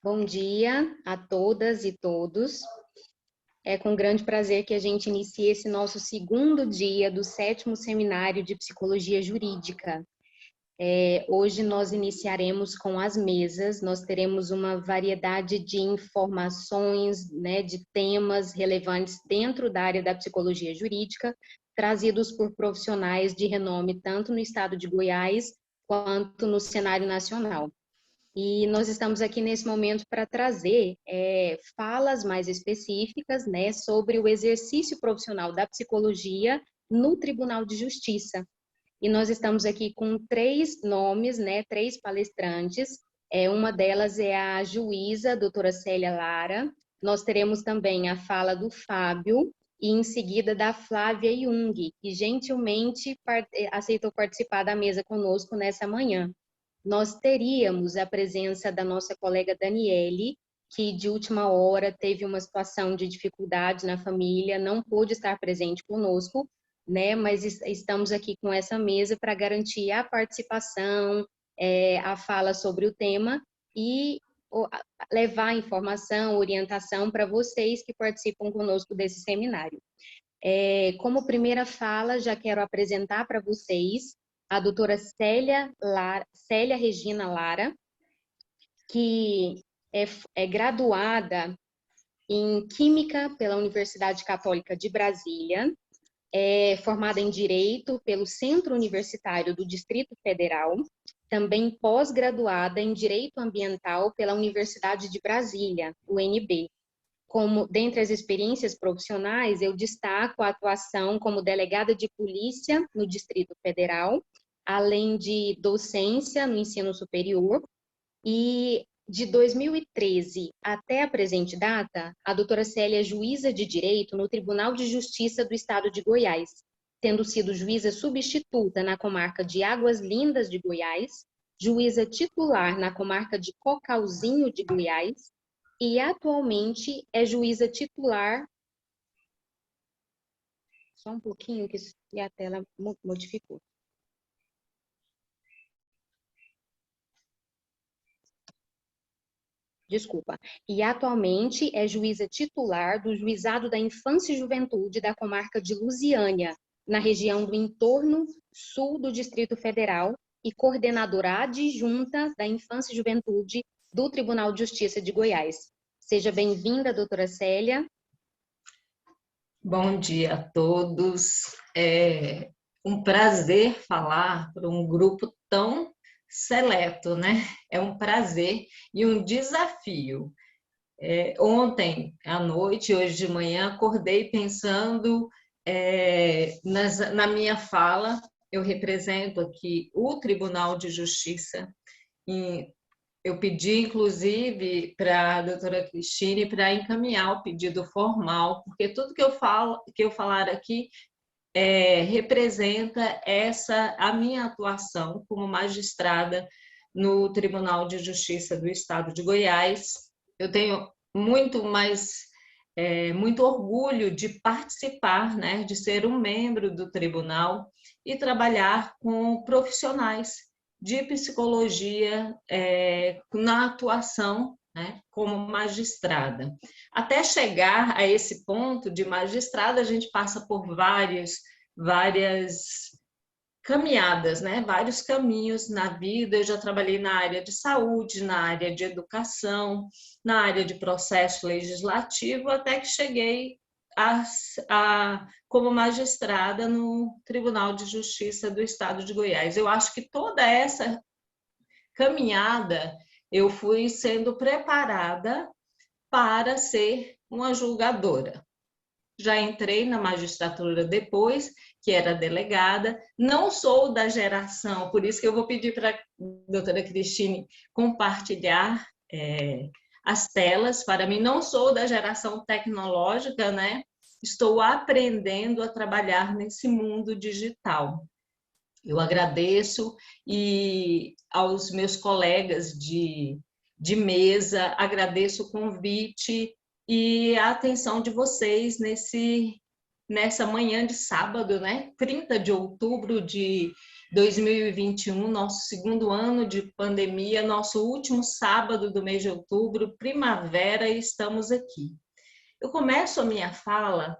Bom dia a todas e todos. É com grande prazer que a gente inicia esse nosso segundo dia do 7º Seminário de Psicologia Jurídica. Hoje nós iniciaremos com as mesas, nós teremos uma variedade de informações, de temas relevantes dentro da área da psicologia jurídica, trazidos por profissionais de renome tanto no estado de Goiás quanto no cenário nacional. E nós estamos aqui nesse momento para trazer falas mais específicas, sobre o exercício profissional da psicologia no Tribunal de Justiça. E nós estamos aqui com 3 nomes, 3 palestrantes. Uma delas é a juíza, a doutora Célia Lara. Nós teremos também a fala do Fábio e em seguida da Flávia Jung, que gentilmente aceitou participar da mesa conosco nessa manhã. Nós teríamos a presença da nossa colega Daniele, que de última hora teve uma situação de dificuldade na família, não pôde estar presente conosco, mas estamos aqui com essa mesa para garantir a participação, a fala sobre o tema e levar informação, orientação para vocês que participam conosco desse seminário. Como primeira fala, já quero apresentar para vocês a doutora Célia Regina Lara, que é graduada em Química pela Universidade Católica de Brasília, é formada em Direito pelo Centro Universitário do Distrito Federal, também pós-graduada em Direito Ambiental pela Universidade de Brasília, UNB. Dentre as experiências profissionais, eu destaco a atuação como delegada de polícia no Distrito Federal, além de docência no ensino superior, e de 2013 até a presente data, a doutora Célia é juíza de direito no Tribunal de Justiça do Estado de Goiás, tendo sido juíza substituta na comarca de Águas Lindas de Goiás, juíza titular na comarca de Cocalzinho de Goiás, e atualmente é juíza titular. Só um pouquinho que a tela modificou. Desculpa. E atualmente é juíza titular do Juizado da Infância e Juventude da comarca de Lusiânia, na região do entorno sul do Distrito Federal, e coordenadora adjunta da Infância e Juventude do Tribunal de Justiça de Goiás. Seja bem-vinda, doutora Célia. Bom dia a todos. É um prazer falar para um grupo tão seleto, né? É um prazer e um desafio. Ontem à noite, hoje de manhã, acordei pensando na minha fala. Eu represento aqui o Tribunal de Justiça. Eu pedi, inclusive, para a doutora Cristine para encaminhar o pedido formal, porque tudo que eu falar aqui representa a minha atuação como magistrada no Tribunal de Justiça do Estado de Goiás. Eu tenho muito orgulho de participar, de ser um membro do tribunal e trabalhar com profissionais de psicologia na atuação, como magistrada. Até chegar a esse ponto de magistrada, a gente passa por várias caminhadas, vários caminhos na vida. Eu já trabalhei na área de saúde, na área de educação, na área de processo legislativo, até que cheguei como magistrada no Tribunal de Justiça do Estado de Goiás. Eu acho que toda essa caminhada eu fui sendo preparada para ser uma julgadora. Já entrei na magistratura depois, que era delegada. Não sou da geração, por isso que eu vou pedir para a doutora Cristine compartilhar as telas para mim. Não sou da geração tecnológica, Estou aprendendo a trabalhar nesse mundo digital. Eu agradeço e aos meus colegas de mesa, agradeço o convite e a atenção de vocês nessa manhã de sábado, 30 de outubro de 2021, nosso segundo ano de pandemia, nosso último sábado do mês de outubro, primavera, e estamos aqui. Eu começo a minha fala,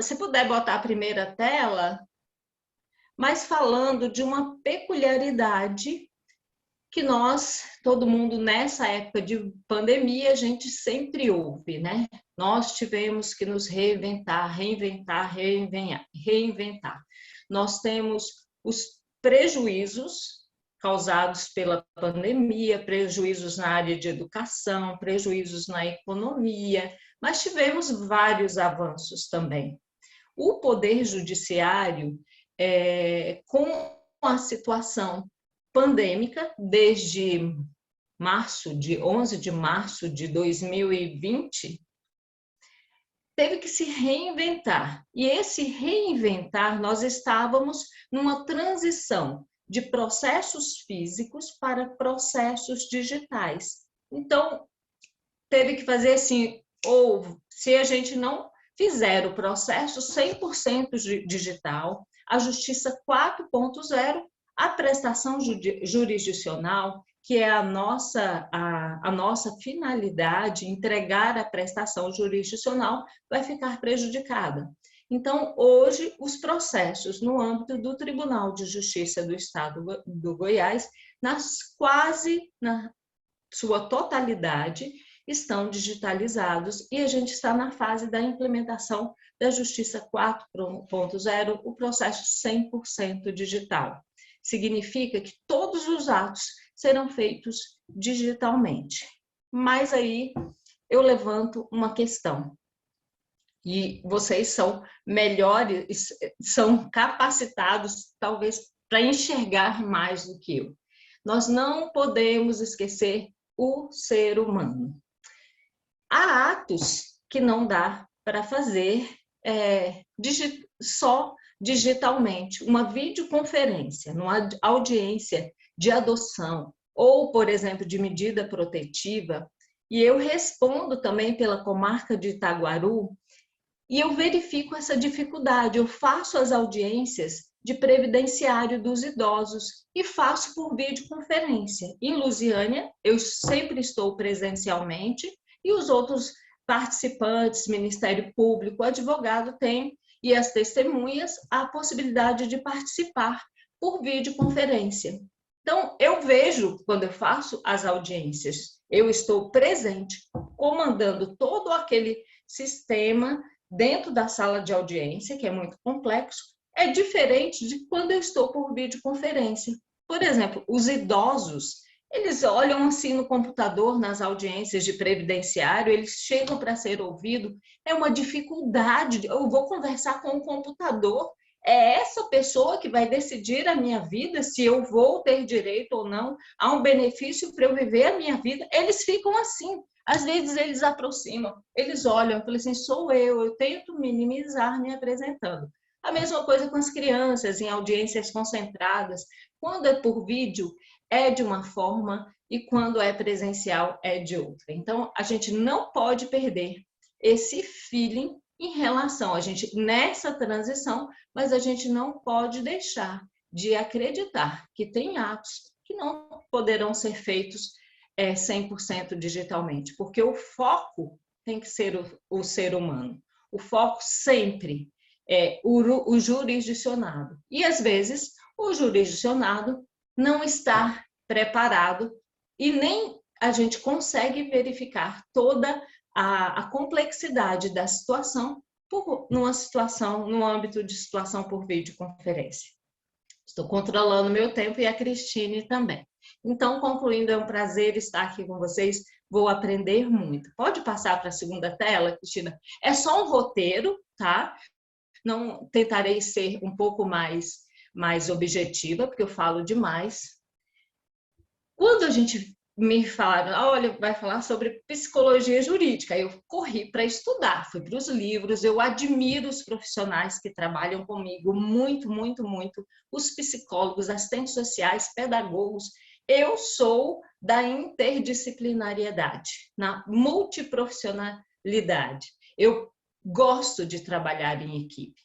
se puder botar a primeira tela, mas falando de uma peculiaridade que nós, todo mundo nessa época de pandemia, a gente sempre ouve, né? Nós tivemos que nos reinventar, reinventar, reinventar, reinventar. Nós temos os prejuízos causados pela pandemia, prejuízos na área de educação, prejuízos na economia, mas tivemos vários avanços também. O Poder Judiciário, com a situação pandêmica, desde 11 de março de 2020, teve que se reinventar. E esse reinventar, nós estávamos numa transição de processos físicos para processos digitais. Então, teve que fazer assim, ou se a gente não fizer o processo 100% digital, a Justiça 4.0, a prestação jurisdicional, que é a nossa finalidade, entregar a prestação jurisdicional, vai ficar prejudicada. Então, hoje, os processos no âmbito do Tribunal de Justiça do Estado do Goiás, na sua totalidade, estão digitalizados e a gente está na fase da implementação da Justiça 4.0, o processo 100% digital. Significa que todos os atos serão feitos digitalmente. Mas aí eu levanto uma questão. E vocês são melhores, são capacitados, talvez, para enxergar mais do que eu. Nós não podemos esquecer o ser humano. Há atos que não dá para fazer só digitalmente. Uma videoconferência, numa audiência de adoção ou, por exemplo, de medida protetiva, e eu respondo também pela comarca de Itaguaru, e eu verifico essa dificuldade. Eu faço as audiências de previdenciário dos idosos e faço por videoconferência. Em Lusiânia, eu sempre estou presencialmente e os outros participantes, Ministério Público, advogado, têm, e as testemunhas, a possibilidade de participar por videoconferência. Então, eu vejo, quando eu faço as audiências, eu estou presente, comandando todo aquele sistema dentro da sala de audiência, que é muito complexo, é diferente de quando eu estou por videoconferência. Por exemplo, os idosos, eles olham assim no computador, nas audiências de previdenciário, eles chegam para ser ouvido, é uma dificuldade, eu vou conversar com o computador, é essa pessoa que vai decidir a minha vida, se eu vou ter direito ou não a um benefício para eu viver a minha vida. Eles ficam assim, às vezes eles aproximam, eles olham, falam assim, sou eu tento minimizar me apresentando. A mesma coisa com as crianças, em audiências concentradas, quando é por vídeo, é de uma forma e quando é presencial é de outra. Então, a gente não pode perder esse feeling em relação a gente nessa transição, mas a gente não pode deixar de acreditar que tem atos que não poderão ser feitos 100% digitalmente, porque o foco tem que ser o ser humano. O foco sempre é o jurisdicionado. E, às vezes, o jurisdicionado não está preparado e nem a gente consegue verificar toda a complexidade da situação no âmbito de situação por videoconferência. Estou controlando meu tempo e a Cristine também. Então, concluindo, é um prazer estar aqui com vocês, vou aprender muito. Pode passar para a segunda tela, Cristina? É só um roteiro, tá? Não tentarei ser um pouco mais objetiva, porque eu falo demais. Quando a gente me falaram, olha, vai falar sobre psicologia jurídica, eu corri para estudar, fui para os livros, eu admiro os profissionais que trabalham comigo, muito, muito, muito, os psicólogos, assistentes sociais, pedagogos. Eu sou da interdisciplinariedade, na multiprofissionalidade. Eu gosto de trabalhar em equipe.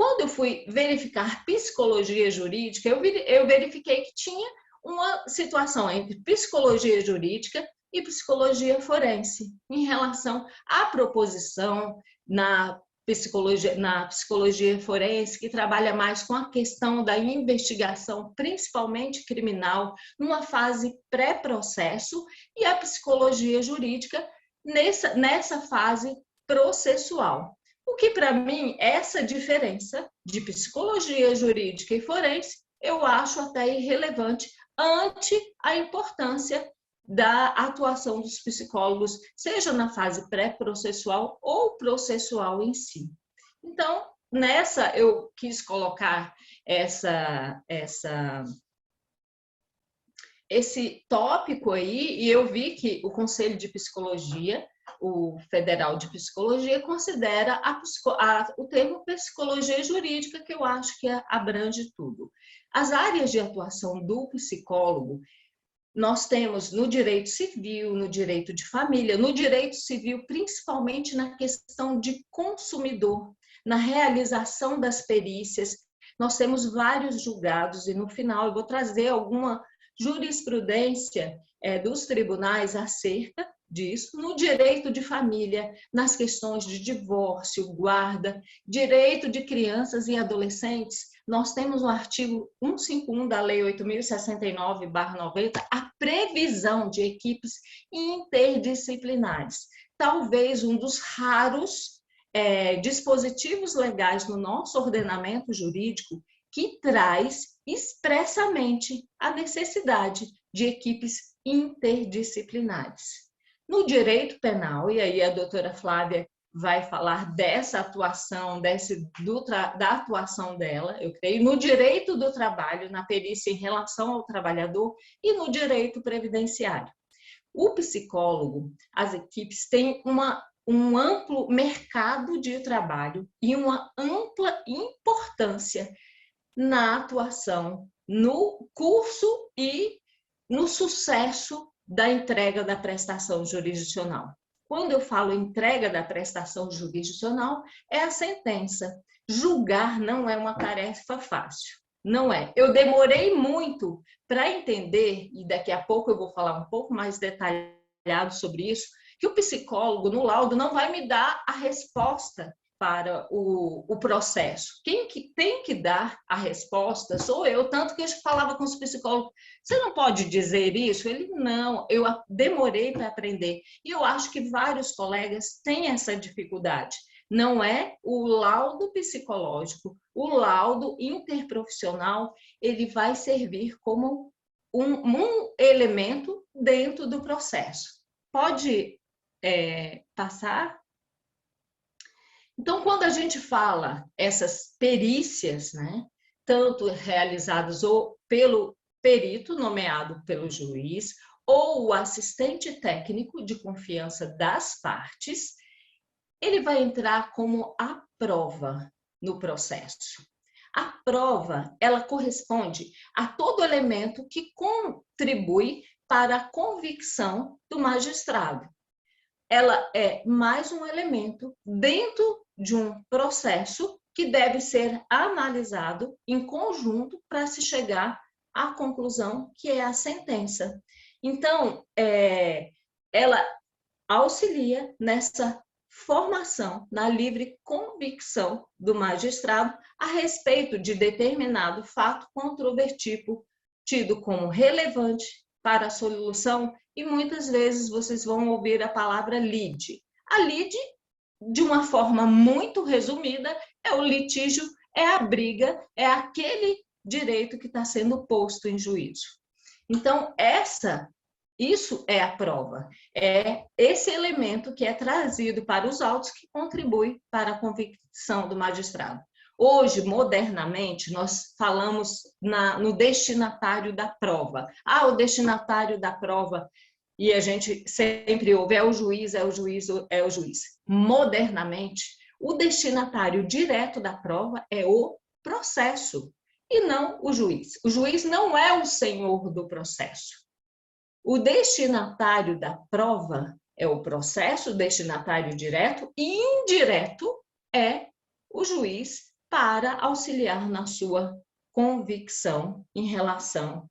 Quando eu fui verificar psicologia jurídica, eu verifiquei que tinha uma situação entre psicologia jurídica e psicologia forense, em relação à proposição na psicologia forense, que trabalha mais com a questão da investigação, principalmente criminal, numa fase pré-processo, e a psicologia jurídica nessa fase processual. O que, para mim, essa diferença de psicologia jurídica e forense, eu acho até irrelevante ante a importância da atuação dos psicólogos, seja na fase pré-processual ou processual em si. Então, nessa eu quis colocar esse tópico aí, e eu vi que o Conselho de Psicologia, o Federal de Psicologia, considera o termo psicologia jurídica, que eu acho que abrange tudo. As áreas de atuação do psicólogo, nós temos no direito civil, no direito de família, no direito civil, principalmente na questão de consumidor, na realização das perícias. Nós temos vários julgados, e no final eu vou trazer alguma jurisprudência dos tribunais acerca disso, no direito de família, nas questões de divórcio, guarda, direito de crianças e adolescentes. Nós temos no artigo 151 da Lei 8.069/90 a previsão de equipes interdisciplinares. Talvez um dos raros dispositivos legais no nosso ordenamento jurídico que traz expressamente a necessidade de equipes interdisciplinares. No direito penal, e aí a doutora Flávia vai falar dessa atuação, da atuação dela, eu creio, no direito do trabalho, na perícia em relação ao trabalhador e no direito previdenciário. O psicólogo, as equipes têm um amplo mercado de trabalho e uma ampla importância na atuação, no curso e no sucesso da entrega da prestação jurisdicional. Quando eu falo entrega da prestação jurisdicional, é a sentença. Julgar não é uma tarefa fácil, não é. Eu demorei muito para entender, e daqui a pouco eu vou falar um pouco mais detalhado sobre isso, que o psicólogo, no laudo, não vai me dar a resposta para o processo. Quem que tem que dar a resposta sou eu, tanto que eu falava com os psicólogos, você não pode dizer isso? Ele, não, eu demorei para aprender. E eu acho que vários colegas têm essa dificuldade. Não é o laudo psicológico, o laudo interprofissional, ele vai servir como um elemento dentro do processo. Pode passar? Então, quando a gente fala essas perícias, né, tanto realizadas ou pelo perito nomeado pelo juiz, ou o assistente técnico de confiança das partes, ele vai entrar como a prova no processo. A prova, ela corresponde a todo elemento que contribui para a convicção do magistrado. Ela é mais um elemento dentro de um processo que deve ser analisado em conjunto para se chegar à conclusão que é a sentença. Então, ela auxilia nessa formação, na livre convicção do magistrado a respeito de determinado fato controvertido, tido como relevante para a solução, e muitas vezes vocês vão ouvir a palavra lide. A lide, de uma forma muito resumida, é o litígio, é a briga, é aquele direito que está sendo posto em juízo. Então, isso é a prova, é esse elemento que é trazido para os autos que contribui para a convicção do magistrado. Hoje, modernamente, nós falamos no destinatário da prova. Ah, o destinatário da prova, e a gente sempre ouve, é o juiz, é o juiz, é o juiz. Modernamente, o destinatário direto da prova é o processo, e não o juiz. O juiz não é o senhor do processo. O destinatário da prova é o processo, o destinatário direto, e indireto é o juiz para auxiliar na sua convicção em relação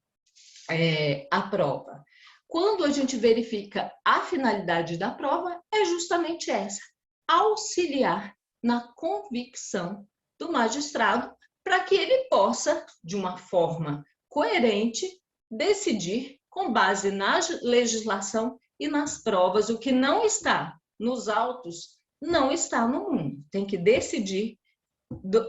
à prova. Quando a gente verifica a finalidade da prova, é justamente essa: auxiliar na convicção do magistrado para que ele possa, de uma forma coerente, decidir com base na legislação e nas provas. O que não está nos autos não está no mundo. Tem que decidir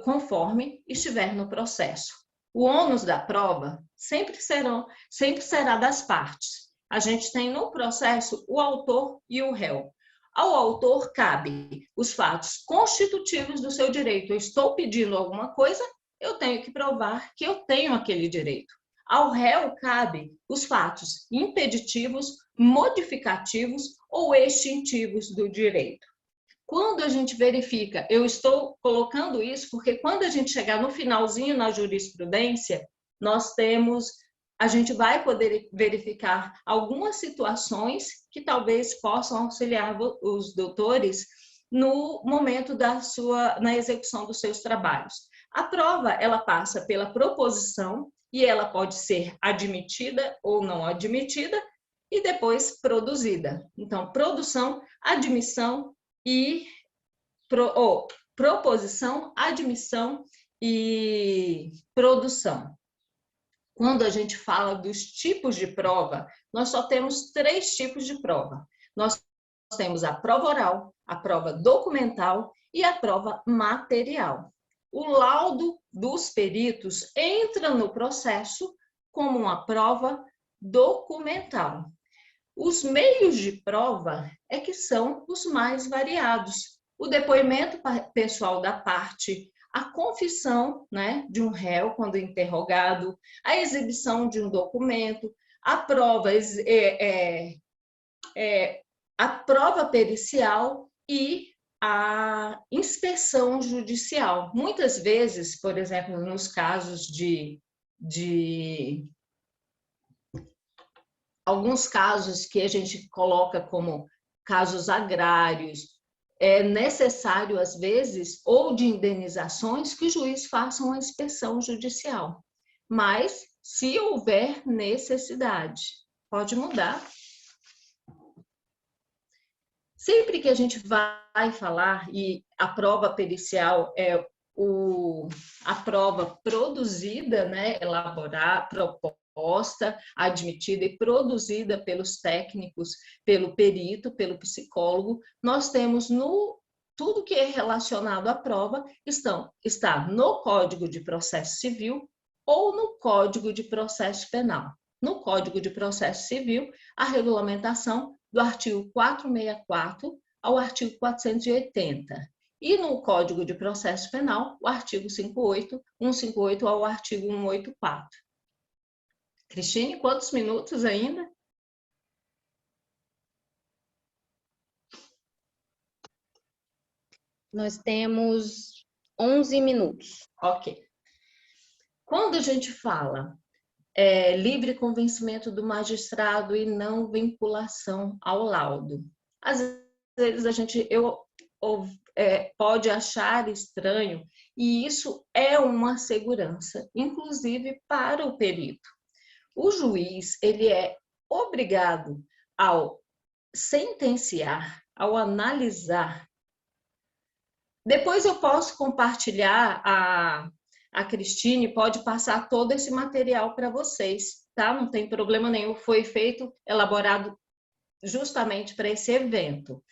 conforme estiver no processo. O ônus da prova sempre será das partes. A gente tem no processo o autor e o réu. Ao autor cabe os fatos constitutivos do seu direito. Eu estou pedindo alguma coisa, eu tenho que provar que eu tenho aquele direito. Ao réu cabe os fatos impeditivos, modificativos ou extintivos do direito. Quando a gente verifica, eu estou colocando isso porque quando a gente chegar no finalzinho na jurisprudência, a gente vai poder verificar algumas situações que talvez possam auxiliar os doutores no momento na execução dos seus trabalhos. A prova, ela passa pela proposição e ela pode ser admitida ou não admitida e depois produzida. Então, produção, admissão e proposição, admissão e produção. Quando a gente fala dos tipos de prova, nós só temos 3 tipos de prova. Nós temos a prova oral, a prova documental e a prova material. O laudo dos peritos entra no processo como uma prova documental. Os meios de prova é que são os mais variados. O depoimento pessoal da parte, a confissão, né, de um réu quando interrogado, a exibição de um documento, a prova pericial e a inspeção judicial. Muitas vezes, por exemplo, nos casos alguns casos que a gente coloca como casos agrários, é necessário, às vezes, ou de indenizações, que o juiz faça uma inspeção judicial. Mas, se houver necessidade, pode mudar. Sempre que a gente vai falar, e a prova pericial é a prova produzida, né, elaborada, proposta, admitida e produzida pelos técnicos, pelo perito, pelo psicólogo, nós temos tudo que é relacionado à prova está no Código de Processo Civil ou no Código de Processo Penal. No Código de Processo Civil, a regulamentação do artigo 464 ao artigo 480. E no Código de Processo Penal, o artigo 158 ao artigo 184. Cristine, quantos minutos ainda? Nós temos 11 minutos. Ok. Quando a gente fala livre convencimento do magistrado e não vinculação ao laudo, às vezes a gente pode achar estranho, e isso é uma segurança, inclusive para o perito. O juiz, ele é obrigado ao sentenciar, ao analisar. Depois eu posso compartilhar, a Cristine pode passar todo esse material para vocês, tá? Não tem problema nenhum, foi elaborado justamente para esse evento.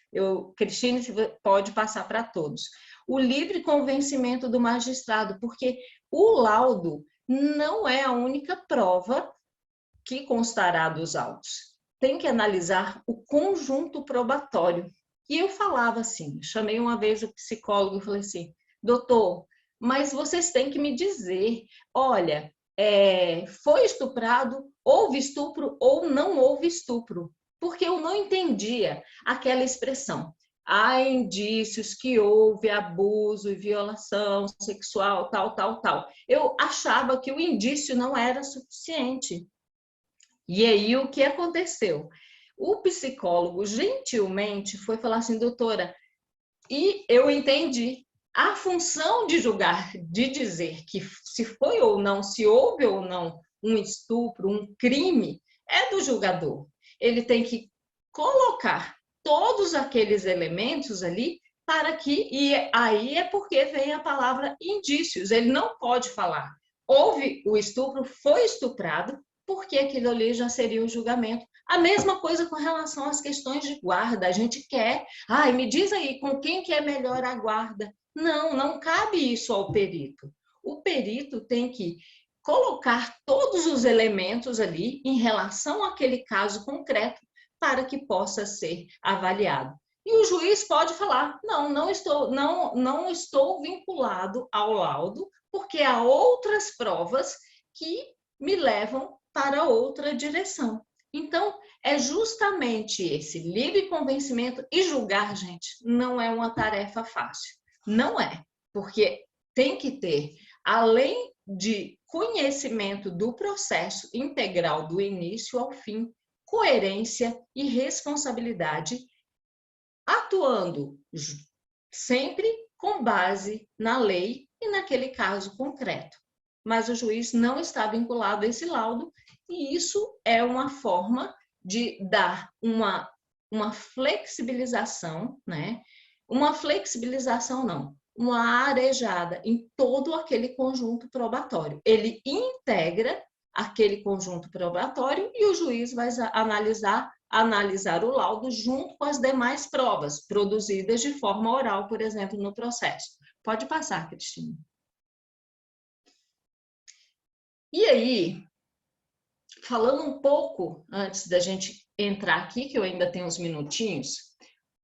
Cristine pode passar para todos. O livre convencimento do magistrado, porque o laudo não é a única prova que constará dos autos. Tem que analisar o conjunto probatório. E eu falava assim, chamei uma vez o psicólogo e falei assim, doutor, mas vocês têm que me dizer, olha, foi estuprado, houve estupro ou não houve estupro, porque eu não entendia aquela expressão. Há indícios que houve abuso e violação sexual, tal, tal, tal. Eu achava que o indício não era suficiente. E aí, o que aconteceu? O psicólogo, gentilmente, foi falar assim, doutora, e eu entendi. A função de julgar, de dizer que se foi ou não, se houve ou não um estupro, um crime, é do julgador. Ele tem que colocar todos aqueles elementos ali para que, e aí é porque vem a palavra indícios. Ele não pode falar, houve o estupro, foi estuprado, porque aquilo ali já seria o julgamento. A mesma coisa com relação às questões de guarda. A gente quer, me diz aí, com quem que é melhor a guarda? Não, não cabe isso ao perito. O perito tem que colocar todos os elementos ali em relação àquele caso concreto para que possa ser avaliado. E o juiz pode falar: não estou vinculado ao laudo, porque há outras provas que me levam para outra direção. Então, é justamente esse livre convencimento, e julgar, gente, não é uma tarefa fácil. Não é, porque tem que ter, além de conhecimento do processo integral do início ao fim, coerência e responsabilidade, atuando sempre com base na lei e naquele caso concreto. Mas o juiz não está vinculado a esse laudo, e isso é uma forma de dar uma flexibilização, né? Uma flexibilização não, uma arejada em todo aquele conjunto probatório. Ele integra aquele conjunto probatório e o juiz vai analisar o laudo junto com as demais provas produzidas de forma oral, por exemplo, no processo. Pode passar, Cristina. E aí, falando um pouco, antes da gente entrar aqui, que eu ainda tenho uns minutinhos,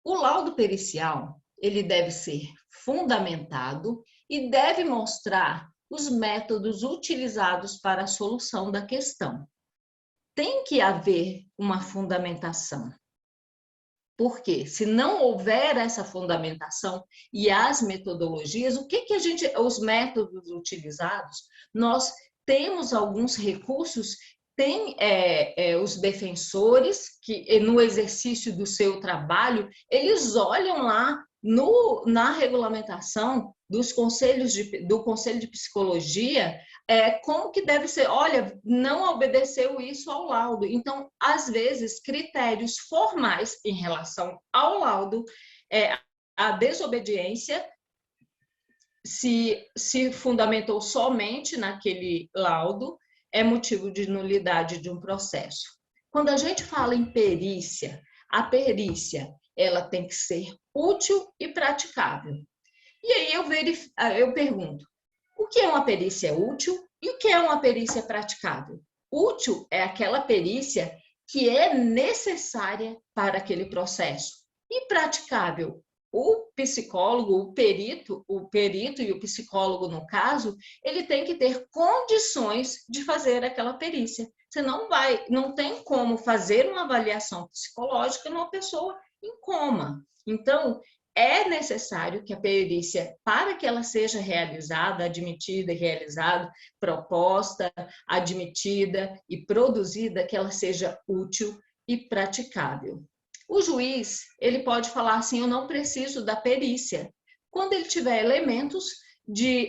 o laudo pericial, ele deve ser fundamentado e deve mostrar os métodos utilizados para a solução da questão. Tem que haver uma fundamentação. Porque se não houver essa fundamentação e as metodologias, os métodos utilizados, nós temos alguns recursos, tem os defensores que no exercício do seu trabalho, eles olham lá na regulamentação do Conselho de Psicologia, como que deve ser, olha, não obedeceu isso ao laudo. Então, às vezes, critérios formais em relação ao laudo, a desobediência se fundamentou somente naquele laudo, é motivo de nulidade de um processo. Quando a gente fala em perícia, a perícia ela tem que ser útil e praticável. E aí eu pergunto, o que é uma perícia útil e o que é uma perícia praticável? Útil é aquela perícia que é necessária para aquele processo. E praticável? O psicólogo, o perito e o psicólogo, no caso, ele tem que ter condições de fazer aquela perícia. Você não tem como fazer uma avaliação psicológica numa pessoa em coma. Então, é necessário que a perícia, para que ela seja realizada, admitida e realizada, proposta, admitida e produzida, que ela seja útil e praticável. O juiz, ele pode falar assim, eu não preciso da perícia, quando ele tiver elementos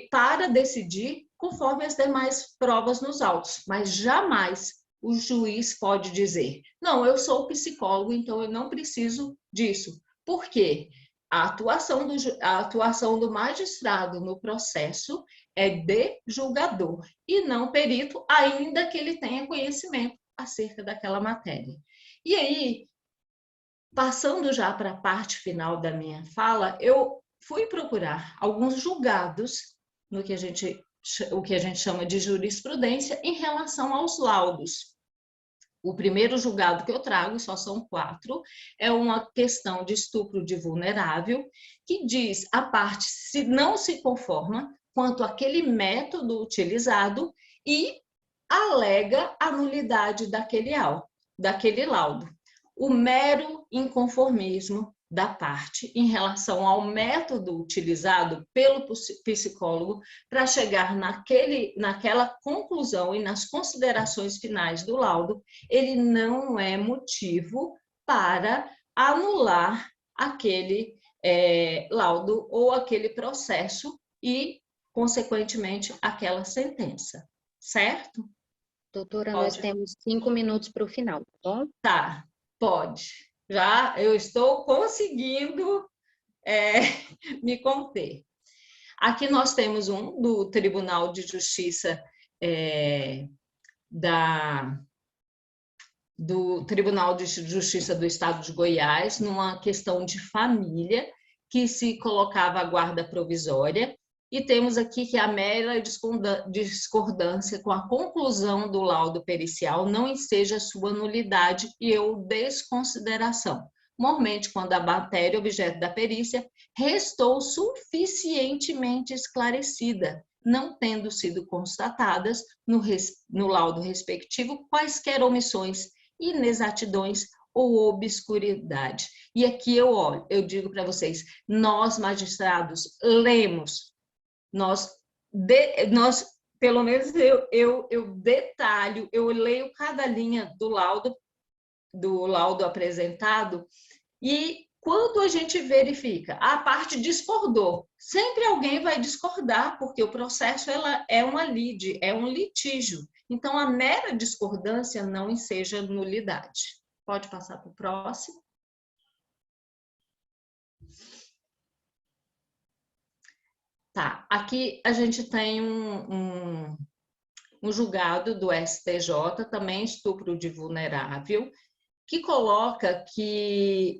para decidir conforme as demais provas nos autos, mas jamais o juiz pode dizer, não, eu sou psicólogo, então eu não preciso disso. Por quê? A atuação do magistrado no processo é de julgador e não perito, ainda que ele tenha conhecimento acerca daquela matéria. E aí, passando já para a parte final da minha fala, eu fui procurar alguns julgados no que a gente chama de jurisprudência em relação aos laudos. O primeiro julgado que eu trago, só são 4, é uma questão de estupro de vulnerável, que diz a parte se não se conforma quanto àquele método utilizado e alega a nulidade daquele laudo. O mero inconformismo da parte em relação ao método utilizado pelo psicólogo para chegar naquela conclusão e nas considerações finais do laudo, ele não é motivo para anular aquele laudo ou aquele processo e, consequentemente, aquela sentença, certo? Doutora, nós Pode? temos 5 minutos para o final, tá bom? Tá, pode. Já eu estou conseguindo me conter. Aqui nós temos um do Tribunal de Justiça do Tribunal de Justiça do Estado de Goiás, numa questão de família, que se colocava a guarda provisória, e temos aqui que a mera discordância com a conclusão do laudo pericial não enseja sua nulidade e ou desconsideração, mormente quando a matéria objeto da perícia restou suficientemente esclarecida, não tendo sido constatadas no laudo respectivo quaisquer omissões, inexatidões ou obscuridade. E aqui eu digo para vocês, nós magistrados lemos, nós pelo menos eu detalho, eu leio cada linha do laudo apresentado, e quando a gente verifica, a parte discordou, sempre alguém vai discordar, porque o processo é uma lide, é um litígio. Então, a mera discordância não enseja nulidade. Pode passar para o próximo. Tá, aqui a gente tem um julgado do STJ, também estupro de vulnerável, que coloca que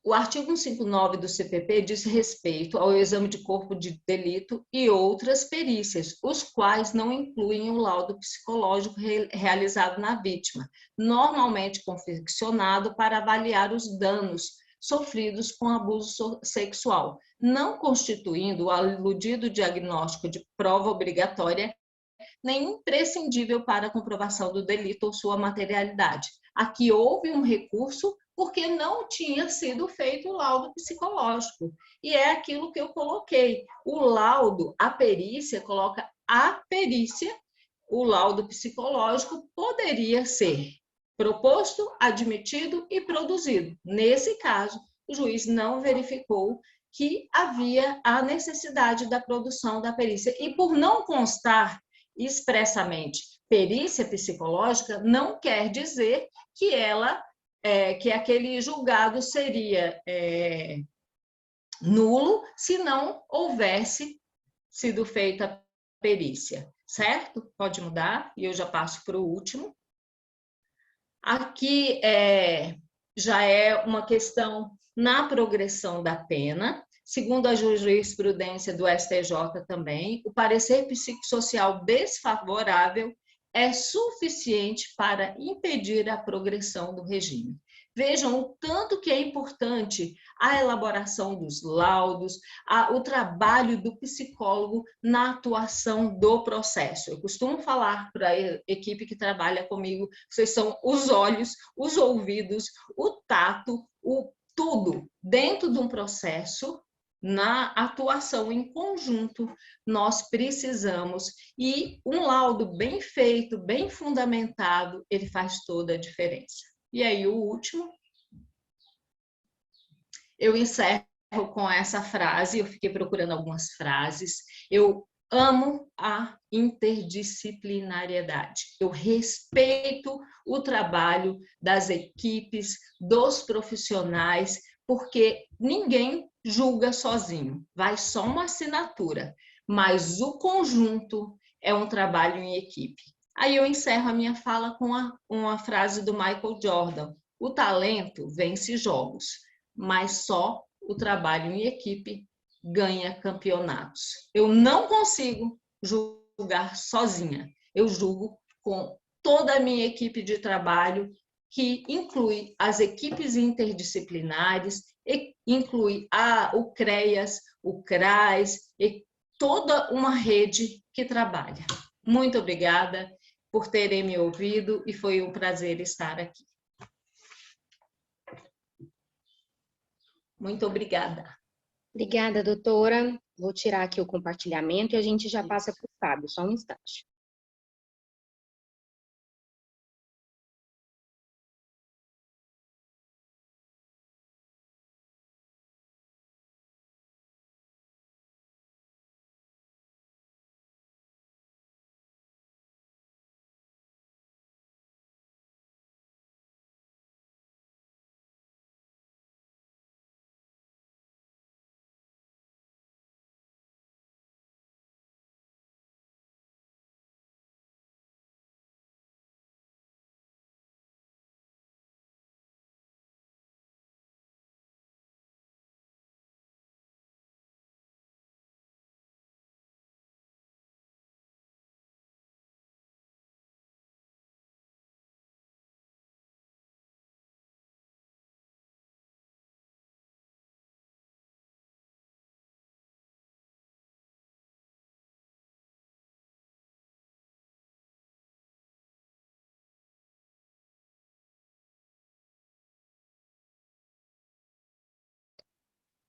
o artigo 159 do CPP diz respeito ao exame de corpo de delito e outras perícias, os quais não incluem o laudo psicológico realizado na vítima, normalmente confeccionado para avaliar os danos sofridos com abuso sexual, não constituindo o aludido diagnóstico de prova obrigatória nem imprescindível para a comprovação do delito ou sua materialidade. Aqui houve um recurso porque não tinha sido feito o laudo psicológico. E é aquilo que eu coloquei. O laudo, a perícia, coloca a perícia, o laudo psicológico poderia ser proposto, admitido e produzido. Nesse caso, o juiz não verificou que havia a necessidade da produção da perícia. E por não constar expressamente perícia psicológica, não quer dizer que que aquele julgado seria nulo se não houvesse sido feita a perícia, certo? Pode mudar, e eu já passo para o último. Aqui já é uma questão na progressão da pena. Segundo a jurisprudência do STJ também, o parecer psicossocial desfavorável é suficiente para impedir a progressão do regime. Vejam o tanto que é importante a elaboração dos laudos, o trabalho do psicólogo na atuação do processo. Eu costumo falar para a equipe que trabalha comigo, vocês são os olhos, os ouvidos, o tato, tudo dentro de um processo. Na atuação em conjunto, nós precisamos, e um laudo bem feito, bem fundamentado, ele faz toda a diferença. E aí, o último, eu encerro com essa frase, eu fiquei procurando algumas frases. Eu amo a interdisciplinariedade. Eu respeito o trabalho das equipes, dos profissionais, porque ninguém julga sozinho, vai só uma assinatura, mas o conjunto é um trabalho em equipe. Aí eu encerro a minha fala com uma frase do Michael Jordan: o talento vence jogos, mas só o trabalho em equipe ganha campeonatos. Eu não consigo julgar sozinha, eu julgo com toda a minha equipe de trabalho, que inclui as equipes interdisciplinares, inclui o CREAS, o CRAS, e toda uma rede que trabalha. Muito obrigada por terem me ouvido e foi um prazer estar aqui. Muito obrigada. Obrigada, doutora. Vou tirar aqui o compartilhamento e a gente já passa para o Fábio, só um instante.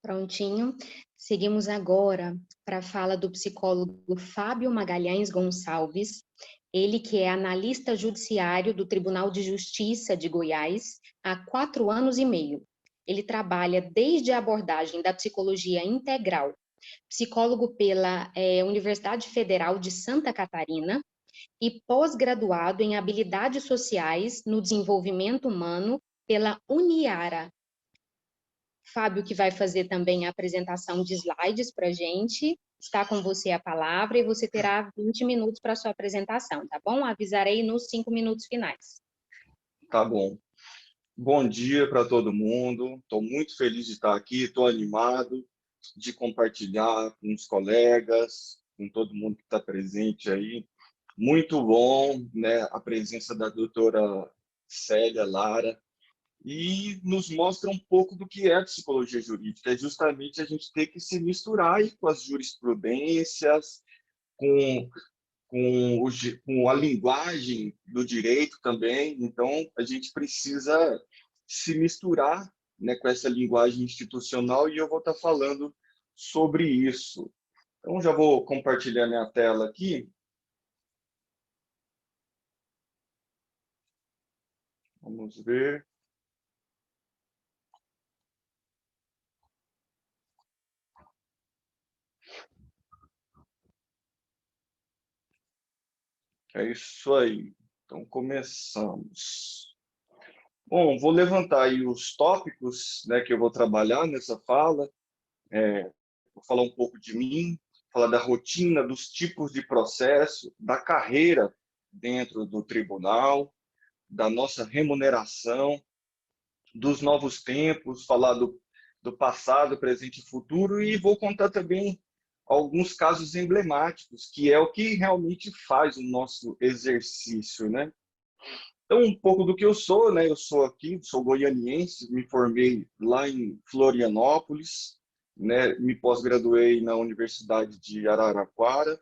Prontinho. Seguimos agora para a fala do psicólogo Fábio Magalhães Gonçalves, ele que é analista judiciário do Tribunal de Justiça de Goiás há 4 anos e meio. Ele trabalha desde a abordagem da psicologia integral, psicólogo pela Universidade Federal de Santa Catarina e pós-graduado em habilidades sociais no desenvolvimento humano pela Uniara. Fábio, que vai fazer também a apresentação de slides para a gente, está com você a palavra e você terá 20 minutos para a sua apresentação, tá bom? Avisarei nos 5 minutos finais. Tá bom. Bom dia para todo mundo. Estou muito feliz de estar aqui, estou animado de compartilhar com os colegas, com todo mundo que está presente aí. Muito bom, né, a presença da doutora Célia Lara, e nos mostra um pouco do que é a psicologia jurídica. É justamente a gente ter que se misturar aí com as jurisprudências, com, com a linguagem do direito também. Então, a gente precisa se misturar, né, com essa linguagem institucional, e eu vou estar falando sobre isso. Então, já vou compartilhar minha tela aqui. Vamos ver. É isso aí. Então, começamos. Bom, vou levantar aí os tópicos, né, que eu vou trabalhar nessa fala. Vou falar um pouco de mim, falar da rotina, dos tipos de processo, da carreira dentro do tribunal, da nossa remuneração, dos novos tempos, falar do passado, presente e futuro, e vou contar também alguns casos emblemáticos, que é o que realmente faz o nosso exercício, né? Então, um pouco do que eu sou, né? Eu sou aqui, sou goianiense, me formei lá em Florianópolis, né? Me pós-graduei na Universidade de Araraquara.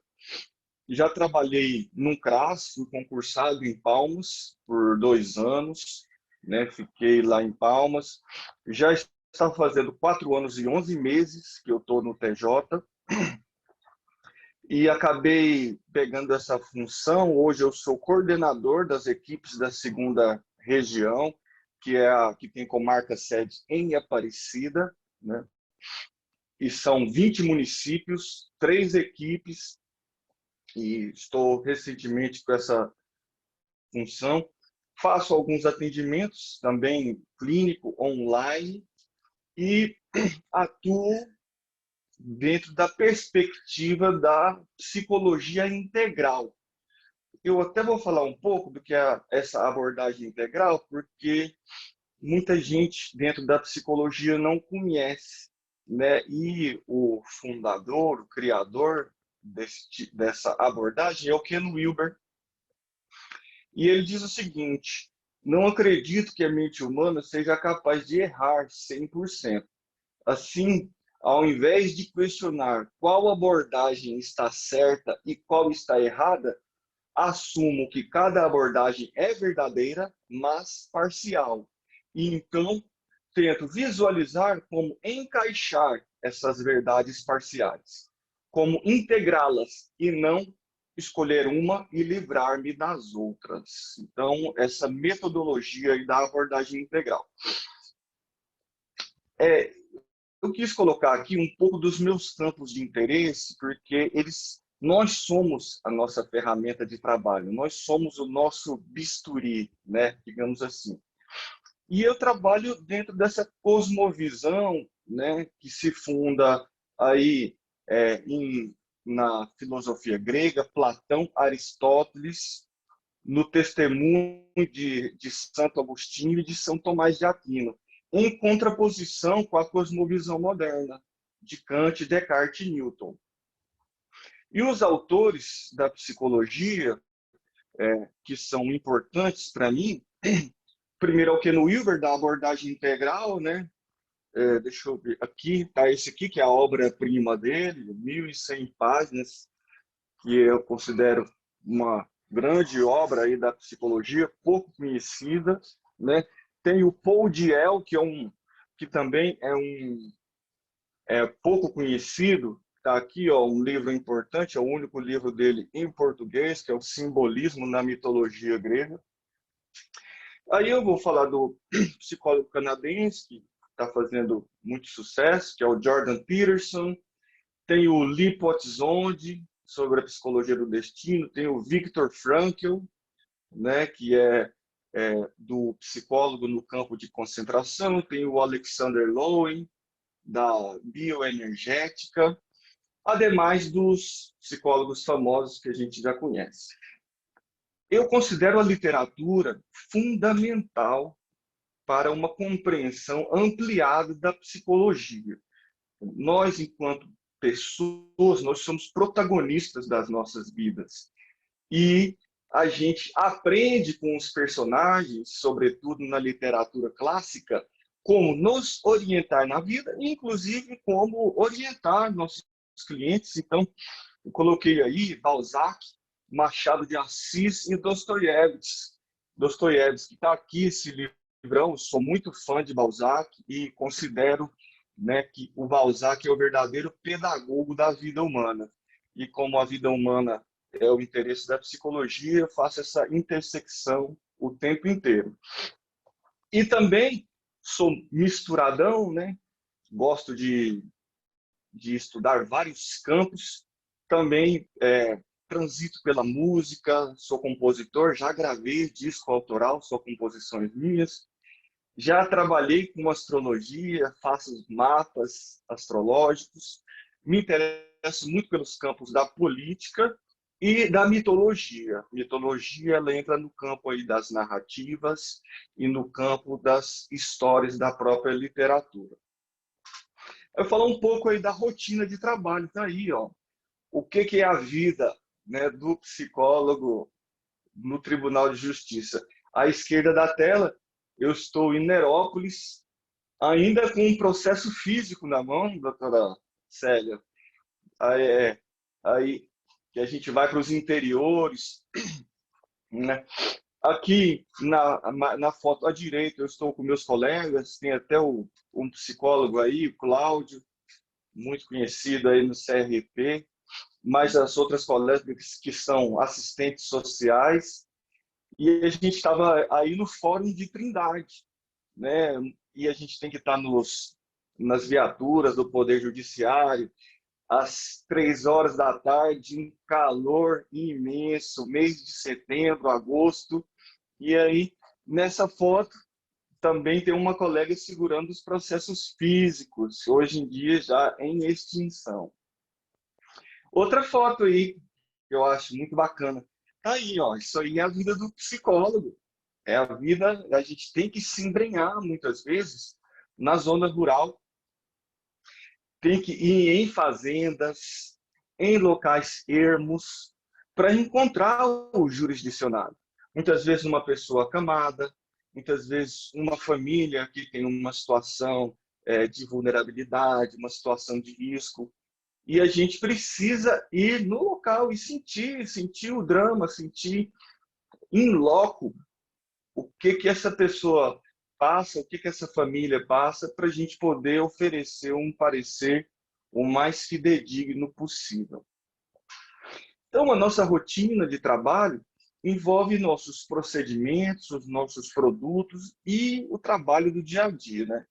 Já trabalhei num CRAS, fui concursado em Palmas por 2 anos, né? Fiquei lá em Palmas. Já está fazendo 4 anos e 11 meses que eu estou no TJ. E acabei pegando essa função. Hoje eu sou coordenador das equipes da 2ª região, que é a que tem comarca sede em Aparecida, né? E são 20 municípios, 3 equipes, e estou recentemente com essa função. Faço alguns atendimentos também clínico online e atuo dentro da perspectiva da psicologia integral. Eu até vou falar um pouco do que é essa abordagem integral, porque muita gente dentro da psicologia não conhece, né? E o fundador, o criador dessa abordagem é o Ken Wilber. E ele diz o seguinte: não acredito que a mente humana seja capaz de errar 100%. Assim, ao invés de questionar qual abordagem está certa e qual está errada, assumo que cada abordagem é verdadeira, mas parcial. E então tento visualizar como encaixar essas verdades parciais, como integrá-las e não escolher uma e livrar-me das outras. Então, essa metodologia aí da abordagem integral. Eu quis colocar aqui um pouco dos meus campos de interesse, porque nós somos a nossa ferramenta de trabalho, nós somos o nosso bisturi, né, digamos assim. E eu trabalho dentro dessa cosmovisão, né, que se funda aí na filosofia grega, Platão, Aristóteles, no testemunho de Santo Agostinho e de São Tomás de Aquino, em contraposição com a cosmovisão moderna de Kant, Descartes e Newton. E os autores da psicologia, que são importantes para mim, primeiro é o Ken Wilber, da abordagem integral, né? Deixa eu ver, aqui está esse aqui, que é a obra-prima dele, 1.100 páginas, que eu considero uma grande obra aí da psicologia, pouco conhecida, né? Tem o Paul Diel, que também é pouco conhecido. Está aqui, ó, um livro importante, é o único livro dele em português, que é o Simbolismo na Mitologia Grega. Aí eu vou falar do psicólogo canadense, que está fazendo muito sucesso, que é o Jordan Peterson. Tem o Lee Potzonde, sobre a psicologia do destino. Tem o Viktor Frankl, né, que é do psicólogo no campo de concentração. Tem o Alexander Lowen, da bioenergética, ademais dos psicólogos famosos que a gente já conhece. Eu considero a literatura fundamental para uma compreensão ampliada da psicologia. Nós, enquanto pessoas, nós somos protagonistas das nossas vidas. E a gente aprende com os personagens, sobretudo na literatura clássica, como nos orientar na vida, inclusive como orientar nossos clientes. Então, eu coloquei aí Balzac, Machado de Assis e Dostoiévski. Dostoiévski está aqui esse livrão. Eu sou muito fã de Balzac e considero, né, que o Balzac é o verdadeiro pedagogo da vida humana. E como a vida humana é o interesse da psicologia, eu faço essa intersecção o tempo inteiro. E também sou misturadão, né? Gosto de estudar vários campos. Também transito pela música, sou compositor, já gravei disco autoral, são composições minhas. Já trabalhei com astrologia, faço mapas astrológicos. Me interesso muito pelos campos da política e da mitologia. Mitologia, ela entra no campo aí das narrativas e no campo das histórias da própria literatura. Eu vou falar um pouco aí da rotina de trabalho. Tá aí, ó. O que é a vida, né, do psicólogo no Tribunal de Justiça? À esquerda da tela, eu estou em Nerópolis, ainda com um processo físico na mão, doutora Célia. Aí que a gente vai para os interiores, né? Aqui na foto à direita eu estou com meus colegas, tem até um psicólogo aí, o Cláudio, muito conhecido aí no CRP, mas as outras colegas que são assistentes sociais, e a gente estava aí no Fórum de Trindade, né? E a gente tem que estar nas viaturas do Poder Judiciário, às 3 horas da tarde, um calor imenso, mês de setembro, agosto. E aí, nessa foto, também tem uma colega segurando os processos físicos, hoje em dia já em extinção. Outra foto aí, que eu acho muito bacana. Tá aí, ó, isso aí é a vida do psicólogo. É a vida, a gente tem que se embrenhar, muitas vezes, na zona rural. Tem que ir em fazendas, em locais ermos, para encontrar o jurisdicionado. Muitas vezes uma pessoa acamada, muitas vezes uma família que tem uma situação de vulnerabilidade, uma situação de risco. E a gente precisa ir no local e sentir o drama, sentir in loco o que essa pessoa passa, o que essa família passa, para a gente poder oferecer um parecer o mais fidedigno possível. Então, a nossa rotina de trabalho envolve nossos procedimentos, os nossos produtos e o trabalho do dia a dia, né?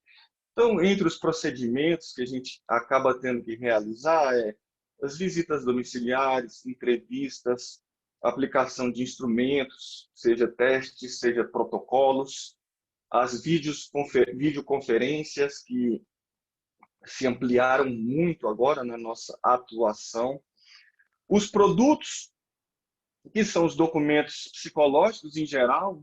Então, entre os procedimentos que a gente acaba tendo que realizar as visitas domiciliares, entrevistas, aplicação de instrumentos, seja testes, seja protocolos, as videoconferências que se ampliaram muito agora na nossa atuação, os produtos, que são os documentos psicológicos em geral,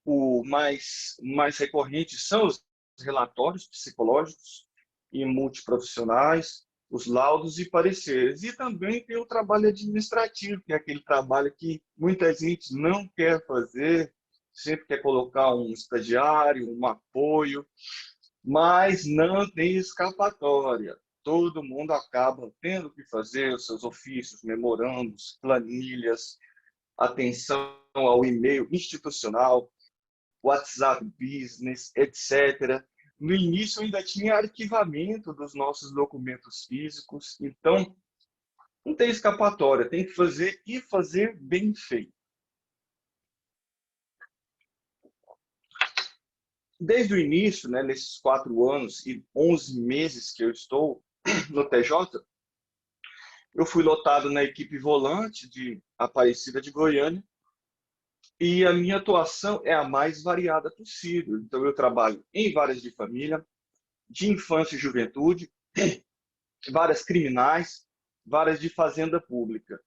o mais recorrente são os relatórios psicológicos e multiprofissionais, os laudos e pareceres. E também tem o trabalho administrativo, que é aquele trabalho que muita gente não quer fazer, sempre quer colocar um estagiário, um apoio, mas não tem escapatória. Todo mundo acaba tendo que fazer os seus ofícios, memorandos, planilhas, atenção ao e-mail institucional, WhatsApp Business, etc. no início ainda tinha arquivamento dos nossos documentos físicos, então não tem escapatória, tem que fazer e fazer bem feito. Desde o início, né, nesses 4 anos e 11 meses que eu estou no TJ, eu fui lotado na equipe volante de Aparecida de Goiânia e a minha atuação é a mais variada possível. Então, eu trabalho em varas de família, de infância e juventude, varas criminais, varas de fazenda pública.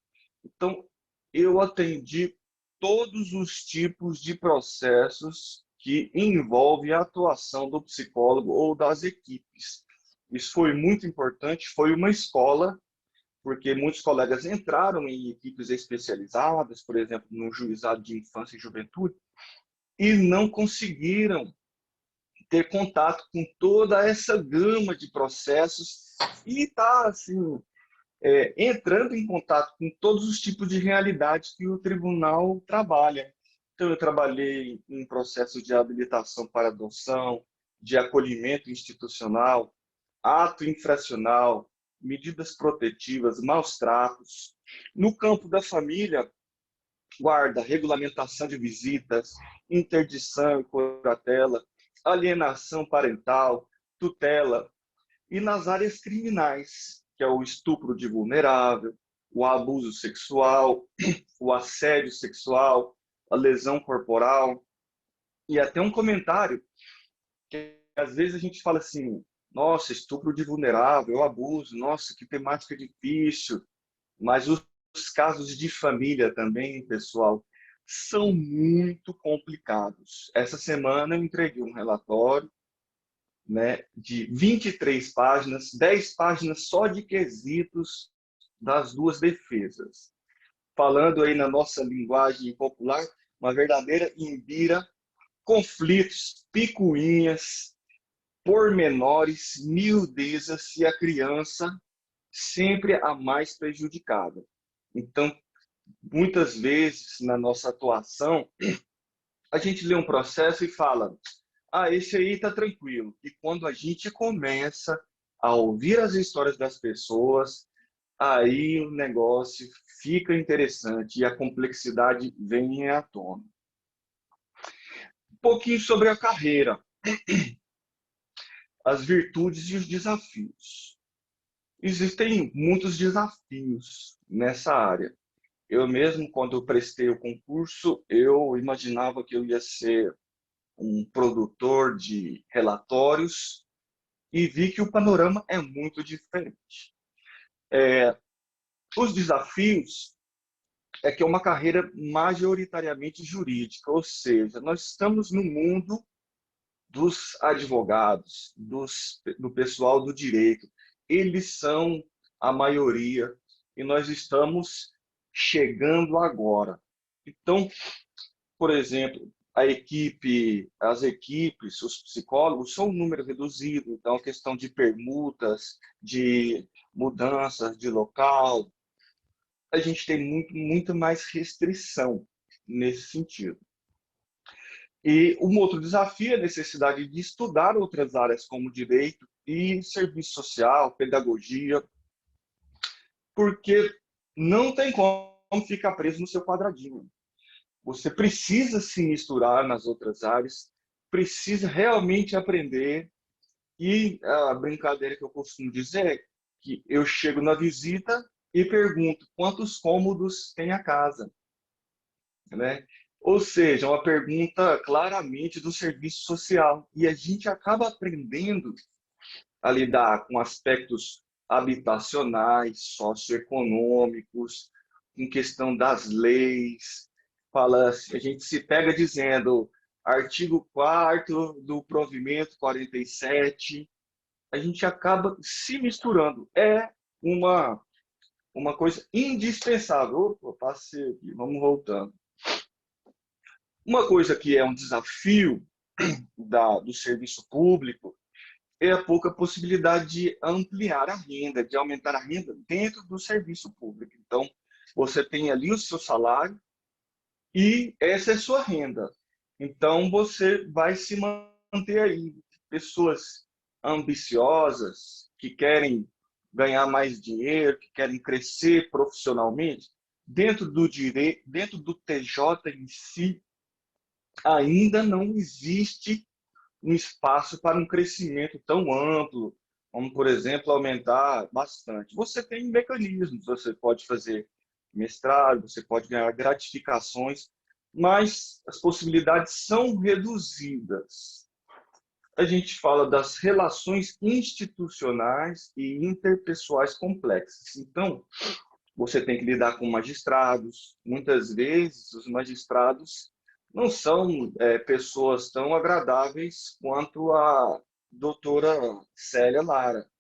Então, eu atendi todos os tipos de processos que envolvem a atuação do psicólogo ou das equipes. Isso foi muito importante, foi uma escola, porque muitos colegas entraram em equipes especializadas, por exemplo, no juizado de infância e juventude, e não conseguiram ter contato com toda essa gama de processos e está assim, entrando em contato com todos os tipos de realidades que o tribunal trabalha. Então, eu trabalhei em processos de habilitação para adoção, de acolhimento institucional, ato infracional, medidas protetivas, maus tratos. No campo da família, guarda, regulamentação de visitas, interdição e curatela, alienação parental, tutela. E nas áreas criminais, que é o estupro de vulnerável, o abuso sexual, o assédio sexual, a lesão corporal. E até um comentário que às vezes a gente fala assim, nossa, estupro de vulnerável, abuso, nossa, que temática difícil. Mas os casos de família também, pessoal, são muito complicados. Essa semana eu entreguei um relatório, né, de 23 páginas, 10 páginas só de quesitos das duas defesas. Falando aí na nossa linguagem popular, uma verdadeira imbira, conflitos, picuinhas, pormenores, miudezas e a criança sempre a mais prejudicada. Então, muitas vezes na nossa atuação, a gente lê um processo e fala, esse aí tá tranquilo. E quando a gente começa a ouvir as histórias das pessoas, aí o negócio fica interessante e a complexidade vem à tona. Um pouquinho sobre a carreira, as virtudes e os desafios. Existem muitos desafios nessa área. Eu mesmo, quando eu prestei o concurso, eu imaginava que eu ia ser um produtor de relatórios e vi que o panorama é muito diferente. Os desafios é que é uma carreira majoritariamente jurídica, ou seja, nós estamos no mundo dos advogados, do pessoal do direito. Eles são a maioria e nós estamos chegando agora. Então, por exemplo, as equipes, os psicólogos são um número reduzido, então a questão de permutas, de mudanças de local, a gente tem muito mais restrição nesse sentido. E um outro desafio é a necessidade de estudar outras áreas como direito e serviço social, pedagogia, porque não tem como ficar preso no seu quadradinho. Você precisa se misturar nas outras áreas, precisa realmente aprender. E a brincadeira que eu costumo dizer é que eu chego na visita e pergunto quantos cômodos tem a casa, né? Ou seja, uma pergunta claramente do serviço social. E a gente acaba aprendendo a lidar com aspectos habitacionais, socioeconômicos, com questão das leis. Fala, a gente se pega dizendo artigo 4º do provimento 47, a gente acaba se misturando. É uma coisa indispensável. Opa, passei aqui, vamos voltando. Uma coisa que é um desafio do serviço público é a pouca possibilidade de ampliar a renda, de aumentar a renda dentro do serviço público. Então, você tem ali o seu salário e essa é a sua renda. Então, você vai se manter aí. pessoas ambiciosas, que querem ganhar mais dinheiro, que querem crescer profissionalmente, dentro do direito, dentro do TJ em si, ainda não existe um espaço para um crescimento tão amplo, como, por exemplo, aumentar bastante. Você tem mecanismos, você pode fazer mestrado, você pode ganhar gratificações, mas as possibilidades são reduzidas. A gente fala das relações institucionais e interpessoais complexas. Então, você tem que lidar com magistrados. Muitas vezes, os magistrados não são pessoas tão agradáveis quanto a doutora Célia Lara.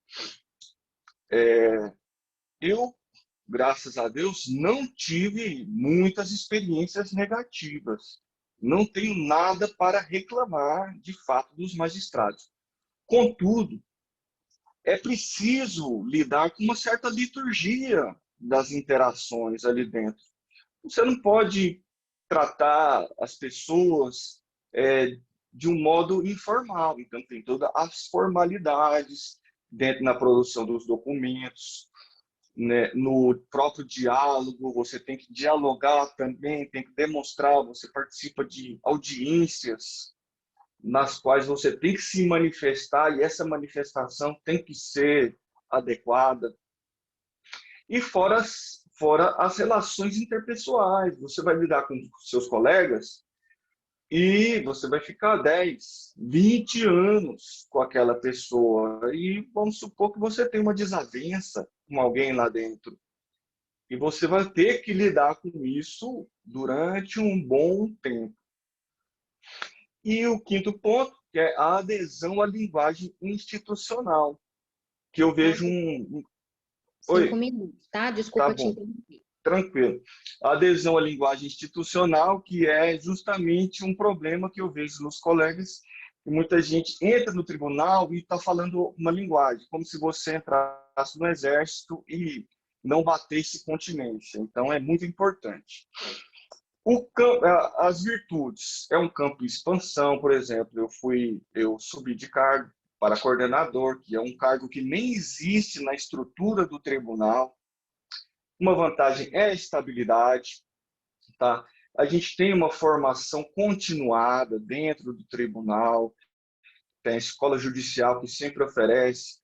Eu, graças a Deus, não tive muitas experiências negativas. Não tenho nada para reclamar, de fato, dos magistrados. Contudo, é preciso lidar com uma certa liturgia das interações ali dentro. Você não pode tratar as pessoas de um modo informal. Então, tem todas as formalidades dentro na produção dos documentos, né? No próprio diálogo, você tem que dialogar também, tem que demonstrar, você participa de audiências nas quais você tem que se manifestar e essa manifestação tem que ser adequada. E fora as relações interpessoais, você vai lidar com seus colegas e você vai ficar 10, 20 anos com aquela pessoa. E vamos supor que você tem uma desavença com alguém lá dentro. E você vai ter que lidar com isso durante um bom tempo. E o quinto ponto, que é a adesão à linguagem institucional, que eu vejo um... 5 minutos, tá? Desculpa te interromper. Tranquilo. A adesão à linguagem institucional, que é justamente um problema que eu vejo nos colegas, que muita gente entra no tribunal e está falando uma linguagem, como se você entrasse no exército e não batesse continência. Então, é muito importante. As virtudes. É um campo de expansão, por exemplo. Eu subi de cargo para coordenador, que é um cargo que nem existe na estrutura do tribunal. Uma vantagem é a estabilidade, tá? A gente tem uma formação continuada dentro do tribunal, tem a escola judicial que sempre oferece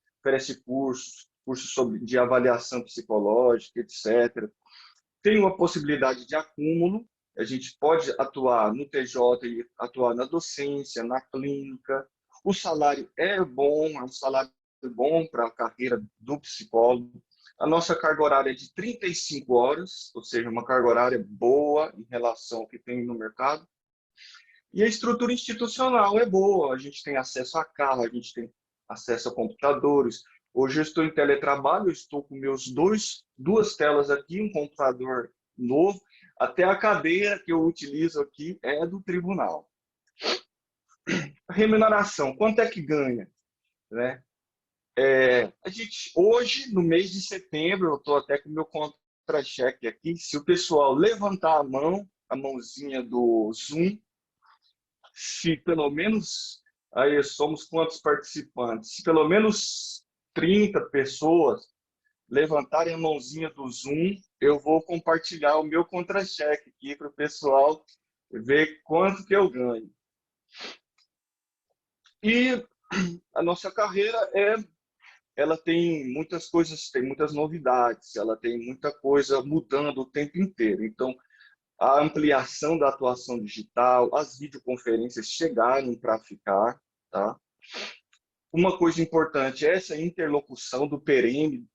cursos de avaliação psicológica, etc. Tem uma possibilidade de acúmulo, a gente pode atuar no TJ e atuar na docência, na clínica. O salário é um salário bom para a carreira do psicólogo. A nossa carga horária é de 35 horas, ou seja, uma carga horária boa em relação ao que tem no mercado. E a estrutura institucional é boa, a gente tem acesso a carro, a gente tem acesso a computadores. Hoje eu estou em teletrabalho, eu estou com duas telas aqui, um computador novo, até a cadeira que eu utilizo aqui é do tribunal. Remuneração, quanto é que ganha? Né? A gente, hoje, no mês de setembro, eu estou até com o meu contra-cheque aqui, se o pessoal levantar a mãozinha do Zoom, se pelo menos, aí somos quantos participantes? Se pelo menos 30 pessoas levantarem a mãozinha do Zoom, eu vou compartilhar o meu contra-cheque aqui para o pessoal ver quanto que eu ganho. E a nossa carreira ela tem muitas coisas, tem muitas novidades, ela tem muita coisa mudando o tempo inteiro. Então, a ampliação da atuação digital, as videoconferências chegaram para ficar, tá? Uma coisa importante é essa interlocução do perene,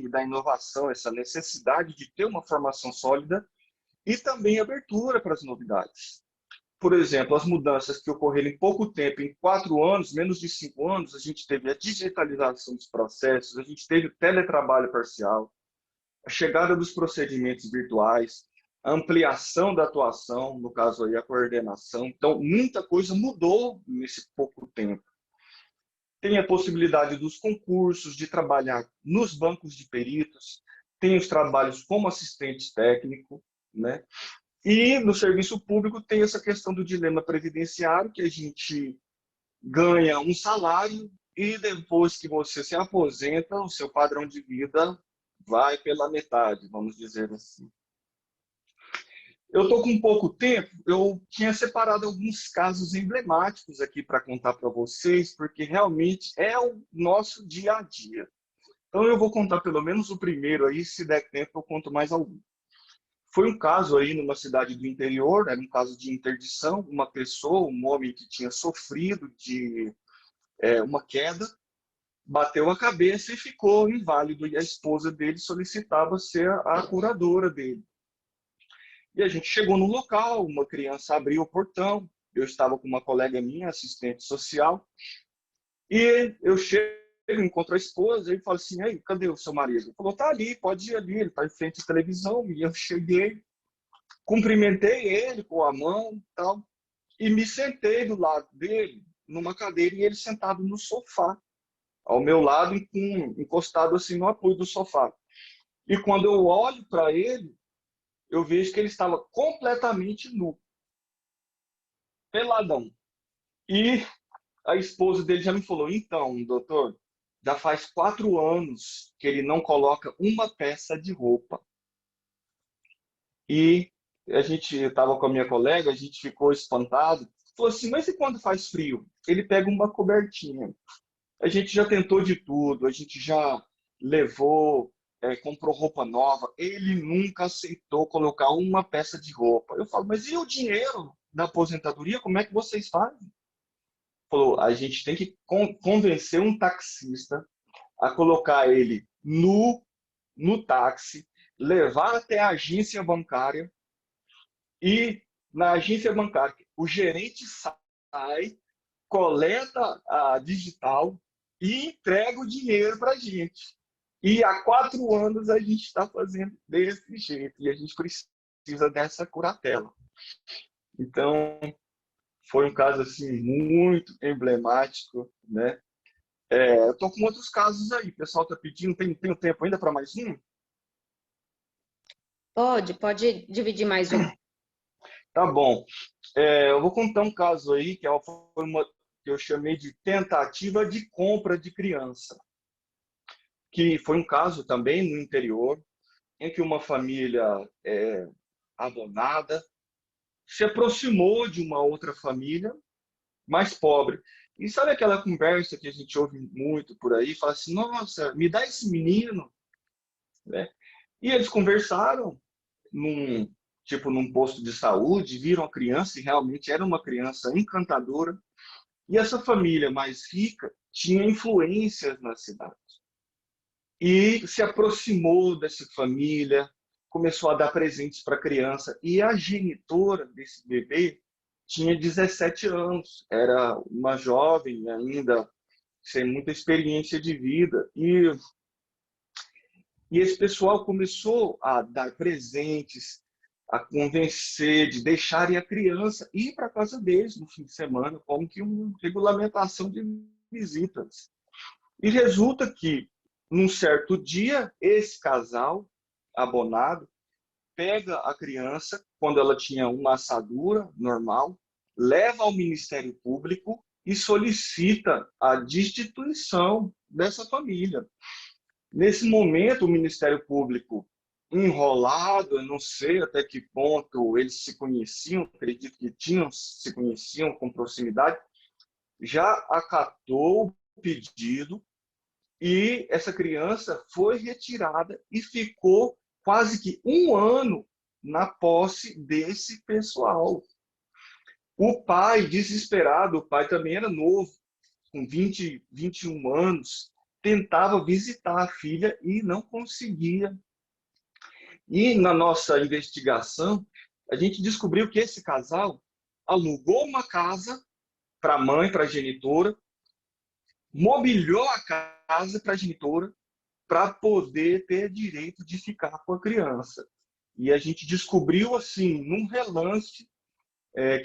da inovação, essa necessidade de ter uma formação sólida e também abertura para as novidades. Por exemplo, as mudanças que ocorreram em pouco tempo, em 4 anos, menos de 5 anos, a gente teve a digitalização dos processos, a gente teve o teletrabalho parcial, a chegada dos procedimentos virtuais, a ampliação da atuação, no caso aí a coordenação. Então, muita coisa mudou nesse pouco tempo. Tem a possibilidade dos concursos, de trabalhar nos bancos de peritos, tem os trabalhos como assistente técnico, né? E no serviço público tem essa questão do dilema previdenciário, que a gente ganha um salário e depois que você se aposenta, o seu padrão de vida vai pela metade, vamos dizer assim. Eu estou com pouco tempo, eu tinha separado alguns casos emblemáticos aqui para contar para vocês, porque realmente é o nosso dia a dia. Então eu vou contar pelo menos o primeiro aí, se der tempo eu conto mais algum. Foi um caso aí numa cidade do interior, era um caso de interdição, uma pessoa, um homem que tinha sofrido de uma queda, bateu a cabeça e ficou inválido, e a esposa dele solicitava ser a curadora dele. E a gente chegou no local, uma criança abriu o portão, eu estava com uma colega minha, assistente social, e eu chego, encontro a esposa e falo assim, aí, cadê o seu marido? Ele falou, tá ali, pode ir ali, ele está em frente à televisão. E eu cheguei, cumprimentei ele com a mão e tal, e me sentei do lado dele, numa cadeira, e ele sentado no sofá, ao meu lado, encostado assim no apoio do sofá. E quando eu olho para ele, eu vejo que ele estava completamente nu, peladão. E a esposa dele já me falou, então, doutor, já faz 4 anos que ele não coloca uma peça de roupa. E a gente estava com a minha colega, a gente ficou espantado. Falou assim, mas e quando faz frio? Ele pega uma cobertinha. A gente já tentou de tudo, a gente já levou, comprou roupa nova. Ele nunca aceitou colocar uma peça de roupa. Eu falo, mas e o dinheiro da aposentadoria? Como é que vocês fazem? Falou, a gente tem que convencer um taxista a colocar ele no táxi, levar até a agência bancária e na agência bancária o gerente sai, coleta a digital e entrega o dinheiro para a gente. E há 4 anos a gente está fazendo desse jeito e a gente precisa dessa curatela. Então, foi um caso assim muito emblemático, né? Eu tô com outros casos aí. O pessoal tá pedindo, tem tempo ainda para mais um? Pode dividir mais um. Tá bom. Eu vou contar um caso aí foi uma que eu chamei de tentativa de compra de criança, que foi um caso também no interior, em que uma família abonada se aproximou de uma outra família mais pobre. E sabe aquela conversa que a gente ouve muito por aí? Fala assim, nossa, me dá esse menino, né? E eles conversaram num posto de saúde, viram a criança e realmente era uma criança encantadora. E essa família mais rica tinha influências na cidade. E se aproximou dessa família, começou a dar presentes para a criança. E a genitora desse bebê tinha 17 anos, era uma jovem ainda, sem muita experiência de vida. E esse pessoal começou a dar presentes, a convencer de deixarem a criança ir para a casa deles no fim de semana, como que uma regulamentação de visitas. E resulta que, num certo dia, esse casal abonado pega a criança, quando ela tinha uma assadura normal, leva ao Ministério Público e solicita a destituição dessa família. Nesse momento, o Ministério Público, enrolado, eu não sei até que ponto eles se conheciam, acredito que se conheciam com proximidade, já acatou o pedido e essa criança foi retirada e ficou quase que 1 ano na posse desse pessoal. O pai, desesperado, o pai também era novo, com 20, 21 anos, tentava visitar a filha e não conseguia. E na nossa investigação, a gente descobriu que esse casal alugou uma casa para a mãe, para a genitora, mobiliou a casa para a genitora, para poder ter direito de ficar com a criança. E a gente descobriu, assim, num relance,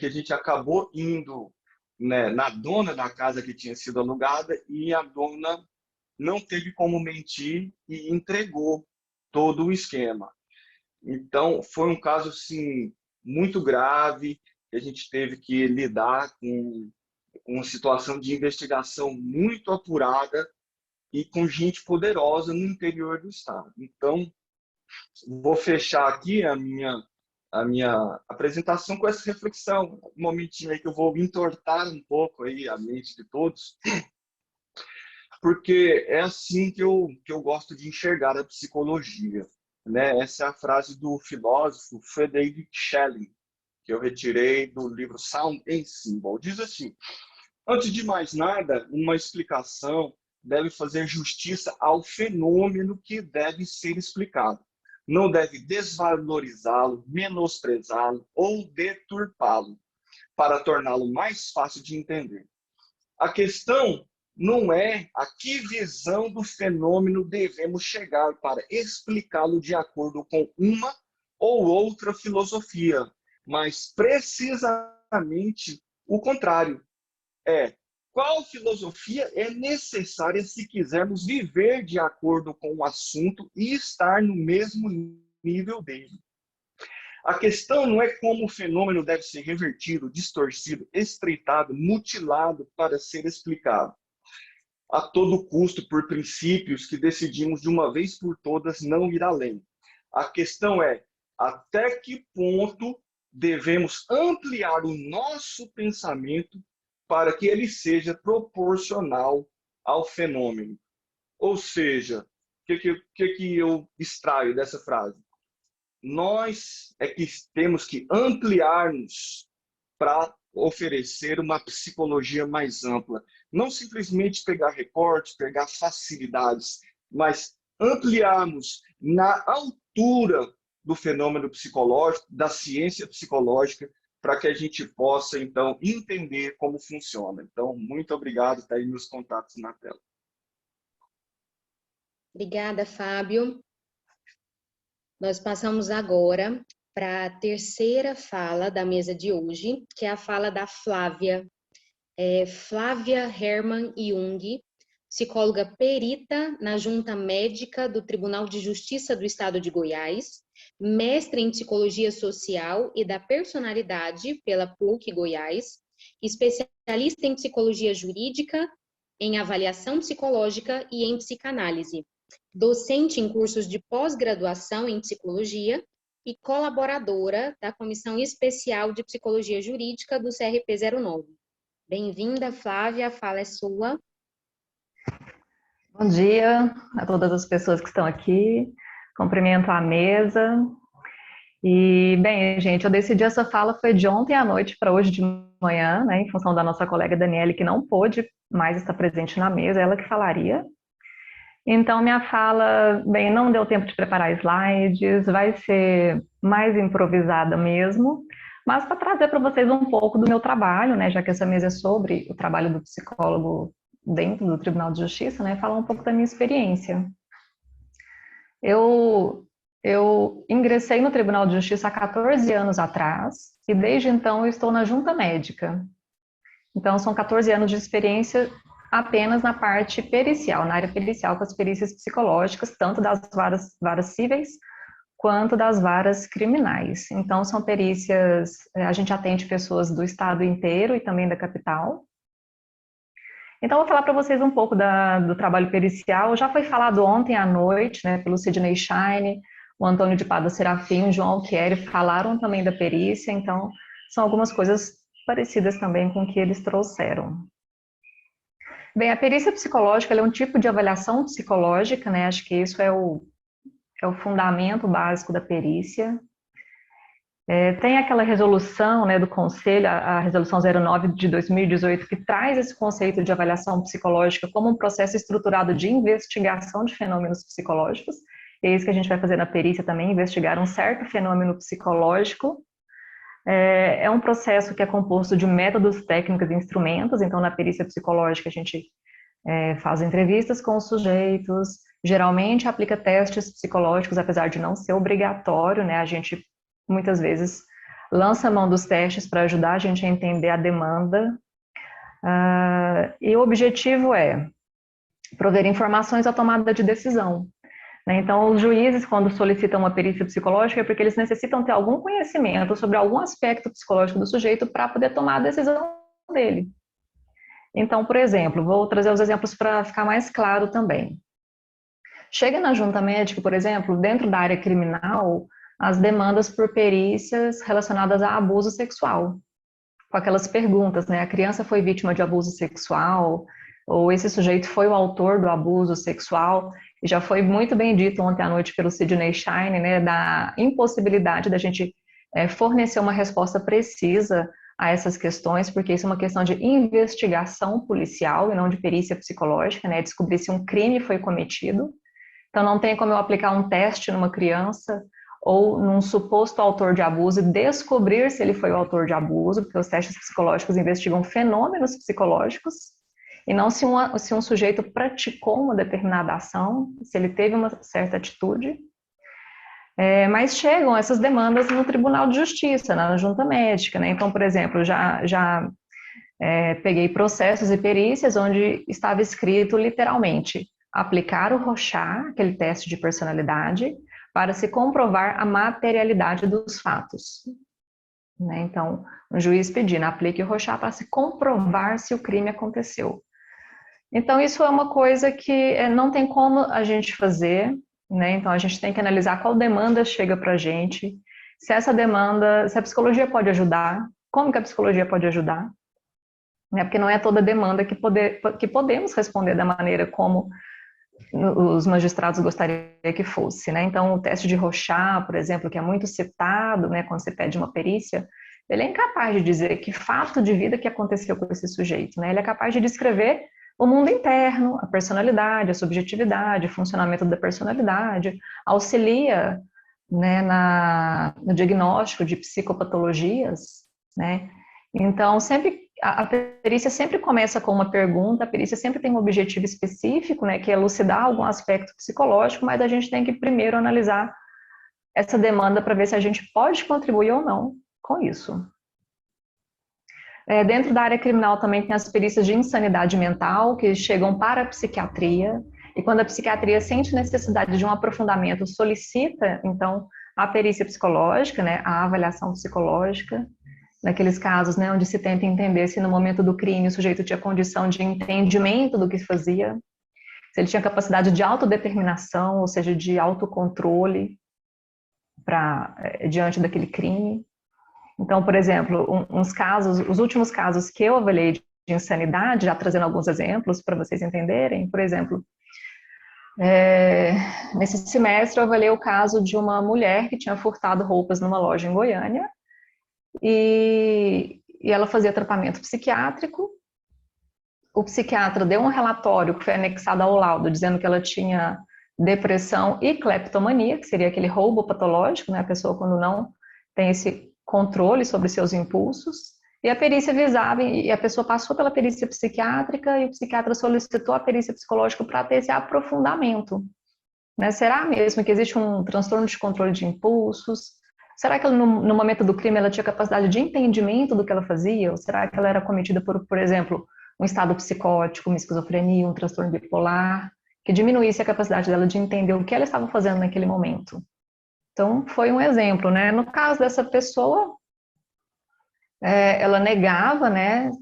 que a gente acabou indo, né, na dona da casa que tinha sido alugada e a dona não teve como mentir e entregou todo o esquema. Então, foi um caso assim, muito grave, que a gente teve que lidar com uma situação de investigação muito apurada e com gente poderosa no interior do estado. Então, vou fechar aqui a minha apresentação com essa reflexão. Um momentinho aí que eu vou entortar um pouco aí a mente de todos, porque é assim que eu gosto de enxergar a psicologia, né? Essa é a frase do filósofo Friedrich Schelling, que eu retirei do livro Sound and Symbol. Diz assim: antes de mais nada, uma explicação deve fazer justiça ao fenômeno que deve ser explicado. Não deve desvalorizá-lo, menosprezá-lo ou deturpá-lo, para torná-lo mais fácil de entender. A questão não é a que visão do fenômeno devemos chegar para explicá-lo de acordo com uma ou outra filosofia, mas precisamente o contrário. Qual filosofia é necessária se quisermos viver de acordo com o assunto e estar no mesmo nível dele? A questão não é como o fenômeno deve ser revertido, distorcido, estreitado, mutilado para ser explicado a todo custo por princípios que decidimos de uma vez por todas não ir além. A questão é até que ponto devemos ampliar o nosso pensamento para que ele seja proporcional ao fenômeno. Ou seja, o que eu extraio dessa frase? Nós é que temos que ampliar-nos para oferecer uma psicologia mais ampla. Não simplesmente pegar recortes, pegar facilidades, mas ampliarmos na altura do fenômeno psicológico, da ciência psicológica, para que a gente possa, então, entender como funciona. Então, muito obrigado, está aí meus contatos na tela. Obrigada, Fábio. Nós passamos agora para a terceira fala da mesa de hoje, que é a fala da Flávia. Flávia Hermann Jung, psicóloga perita na Junta Médica do Tribunal de Justiça do Estado de Goiás, mestre em Psicologia Social e da Personalidade pela PUC Goiás, especialista em Psicologia Jurídica, em Avaliação Psicológica e em Psicanálise, docente em cursos de pós-graduação em Psicologia e colaboradora da Comissão Especial de Psicologia Jurídica do CRP 09. Bem-vinda, Flávia, a fala é sua. Bom dia a todas as pessoas que estão aqui, cumprimento a mesa. E, bem, gente, eu decidi essa fala foi de ontem à noite para hoje de manhã, né, em função da nossa colega Daniele, que não pôde mais estar presente na mesa, ela que falaria. Então, minha fala, bem, não deu tempo de preparar slides, vai ser mais improvisada mesmo, mas para trazer para vocês um pouco do meu trabalho, né, já que essa mesa é sobre o trabalho do psicólogo dentro do Tribunal de Justiça, né, falar um pouco da minha experiência. Eu ingressei no Tribunal de Justiça há 14 anos atrás e desde então eu estou na Junta Médica. Então, são 14 anos de experiência apenas na parte pericial, na área pericial, com as perícias psicológicas, tanto das varas cíveis quanto das varas criminais. Então, são perícias, a gente atende pessoas do estado inteiro e também da capital. Então, vou falar para vocês um pouco do trabalho pericial. Já foi falado ontem à noite, né, pelo Sidney Shine, o Antônio de Pada Serafim, o João Alquieri, falaram também da perícia, então, são algumas coisas parecidas também com o que eles trouxeram. Bem, a perícia psicológica é um tipo de avaliação psicológica, né? Acho que isso é o fundamento básico da perícia. Tem aquela resolução, né, do Conselho, a resolução 09 de 2018, que traz esse conceito de avaliação psicológica como um processo estruturado de investigação de fenômenos psicológicos. É isso que a gente vai fazer na perícia também, investigar um certo fenômeno psicológico. É um processo que é composto de métodos, técnicas e instrumentos. Então, na perícia psicológica, a gente faz entrevistas com os sujeitos, geralmente aplica testes psicológicos, apesar de não ser obrigatório, né? A gente, muitas vezes, lança a mão dos testes para ajudar a gente a entender a demanda. E o objetivo é prover informações à tomada de decisão. Então, os juízes, quando solicitam uma perícia psicológica, é porque eles necessitam ter algum conhecimento sobre algum aspecto psicológico do sujeito para poder tomar a decisão dele. Então, por exemplo, vou trazer os exemplos para ficar mais claro também. Chega na junta médica, por exemplo, dentro da área criminal, as demandas por perícias relacionadas a abuso sexual, com aquelas perguntas, né? A criança foi vítima de abuso sexual, ou esse sujeito foi o autor do abuso sexual, e já foi muito bem dito ontem à noite pelo Sidney Shine, né, da impossibilidade da gente fornecer uma resposta precisa a essas questões, porque isso é uma questão de investigação policial e não de perícia psicológica, né, descobrir se um crime foi cometido. Então não tem como eu aplicar um teste numa criança ou num suposto autor de abuso e descobrir se ele foi o autor de abuso, porque os testes psicológicos investigam fenômenos psicológicos, e não se um sujeito praticou uma determinada ação, se ele teve uma certa atitude. Mas chegam essas demandas no Tribunal de Justiça, na junta médica, né? Então, por exemplo, já peguei processos e perícias onde estava escrito literalmente aplicar o Rorschach, aquele teste de personalidade, para se comprovar a materialidade dos fatos. Né? Então, o juiz pedindo, aplique o Rorschach para se comprovar se o crime aconteceu. Então, isso é uma coisa que não tem como a gente fazer, né? Então, a gente tem que analisar qual demanda chega para a gente, se essa demanda, se a psicologia pode ajudar, como que a psicologia pode ajudar, né? Porque não é toda demanda que podemos responder da maneira como os magistrados gostariam que fosse, né? Então, o teste de Rorschach, por exemplo, que é muito citado, né, quando você pede uma perícia, ele é incapaz de dizer que fato de vida que aconteceu com esse sujeito, né? Ele é capaz de descrever o mundo interno, a personalidade, a subjetividade, o funcionamento da personalidade, auxilia, né, no diagnóstico de psicopatologias, né? Então, a perícia sempre começa com uma pergunta, a perícia sempre tem um objetivo específico, né, que é elucidar algum aspecto psicológico, mas a gente tem que primeiro analisar essa demanda para ver se a gente pode contribuir ou não com isso. Dentro da área criminal também tem as perícias de insanidade mental, que chegam para a psiquiatria, e quando a psiquiatria sente necessidade de um aprofundamento, solicita, então, a perícia psicológica, né, a avaliação psicológica, naqueles casos, né, onde se tenta entender se no momento do crime o sujeito tinha condição de entendimento do que fazia, se ele tinha capacidade de autodeterminação, ou seja, de autocontrole diante daquele crime. Então, por exemplo, os últimos casos que eu avaliei de insanidade, já trazendo alguns exemplos para vocês entenderem, por exemplo, nesse semestre eu avaliei o caso de uma mulher que tinha furtado roupas numa loja em Goiânia, e ela fazia tratamento psiquiátrico. O psiquiatra deu um relatório que foi anexado ao laudo, dizendo que ela tinha depressão e cleptomania, que seria aquele roubo patológico, né? A pessoa quando não tem esse controle sobre seus impulsos. E a perícia visava, e a pessoa passou pela perícia psiquiátrica, e o psiquiatra solicitou a perícia psicológica para ter esse aprofundamento. Né? Será mesmo que existe um transtorno de controle de impulsos? Será que ela, no momento do crime ela tinha capacidade de entendimento do que ela fazia? Ou será que ela era cometida por exemplo, um estado psicótico, uma esquizofrenia, um transtorno bipolar, que diminuísse a capacidade dela de entender o que ela estava fazendo naquele momento? Então, foi um exemplo, né? No caso dessa pessoa, ela negava, né,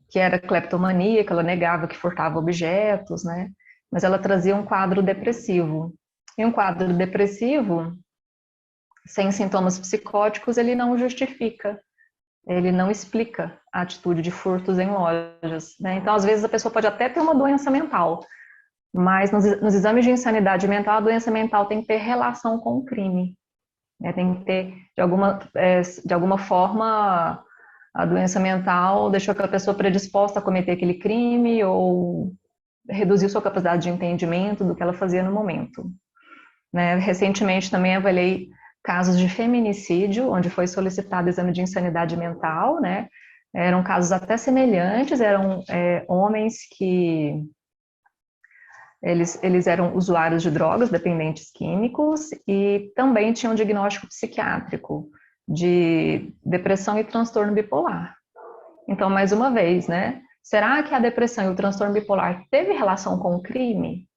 que era cleptomaníaca, ela negava que furtava objetos, né? Mas ela trazia um quadro depressivo. E um quadro depressivo, sem sintomas psicóticos, ele não justifica, ele não explica a atitude de furtos em lojas, né? Então, às vezes, a pessoa pode até ter uma doença mental, mas nos exames de insanidade mental, a doença mental tem que ter relação com o crime, né? Tem que ter, de alguma forma, a doença mental deixou aquela pessoa predisposta a cometer aquele crime ou reduziu sua capacidade de entendimento do que ela fazia no momento. Né? Recentemente também avaliei casos de feminicídio, onde foi solicitado exame de insanidade mental, né? Eram casos até semelhantes, eram homens que eles eram usuários de drogas, dependentes químicos, e também tinham diagnóstico psiquiátrico de depressão e transtorno bipolar. Então, mais uma vez, né? Será que a depressão e o transtorno bipolar teve relação com o crime?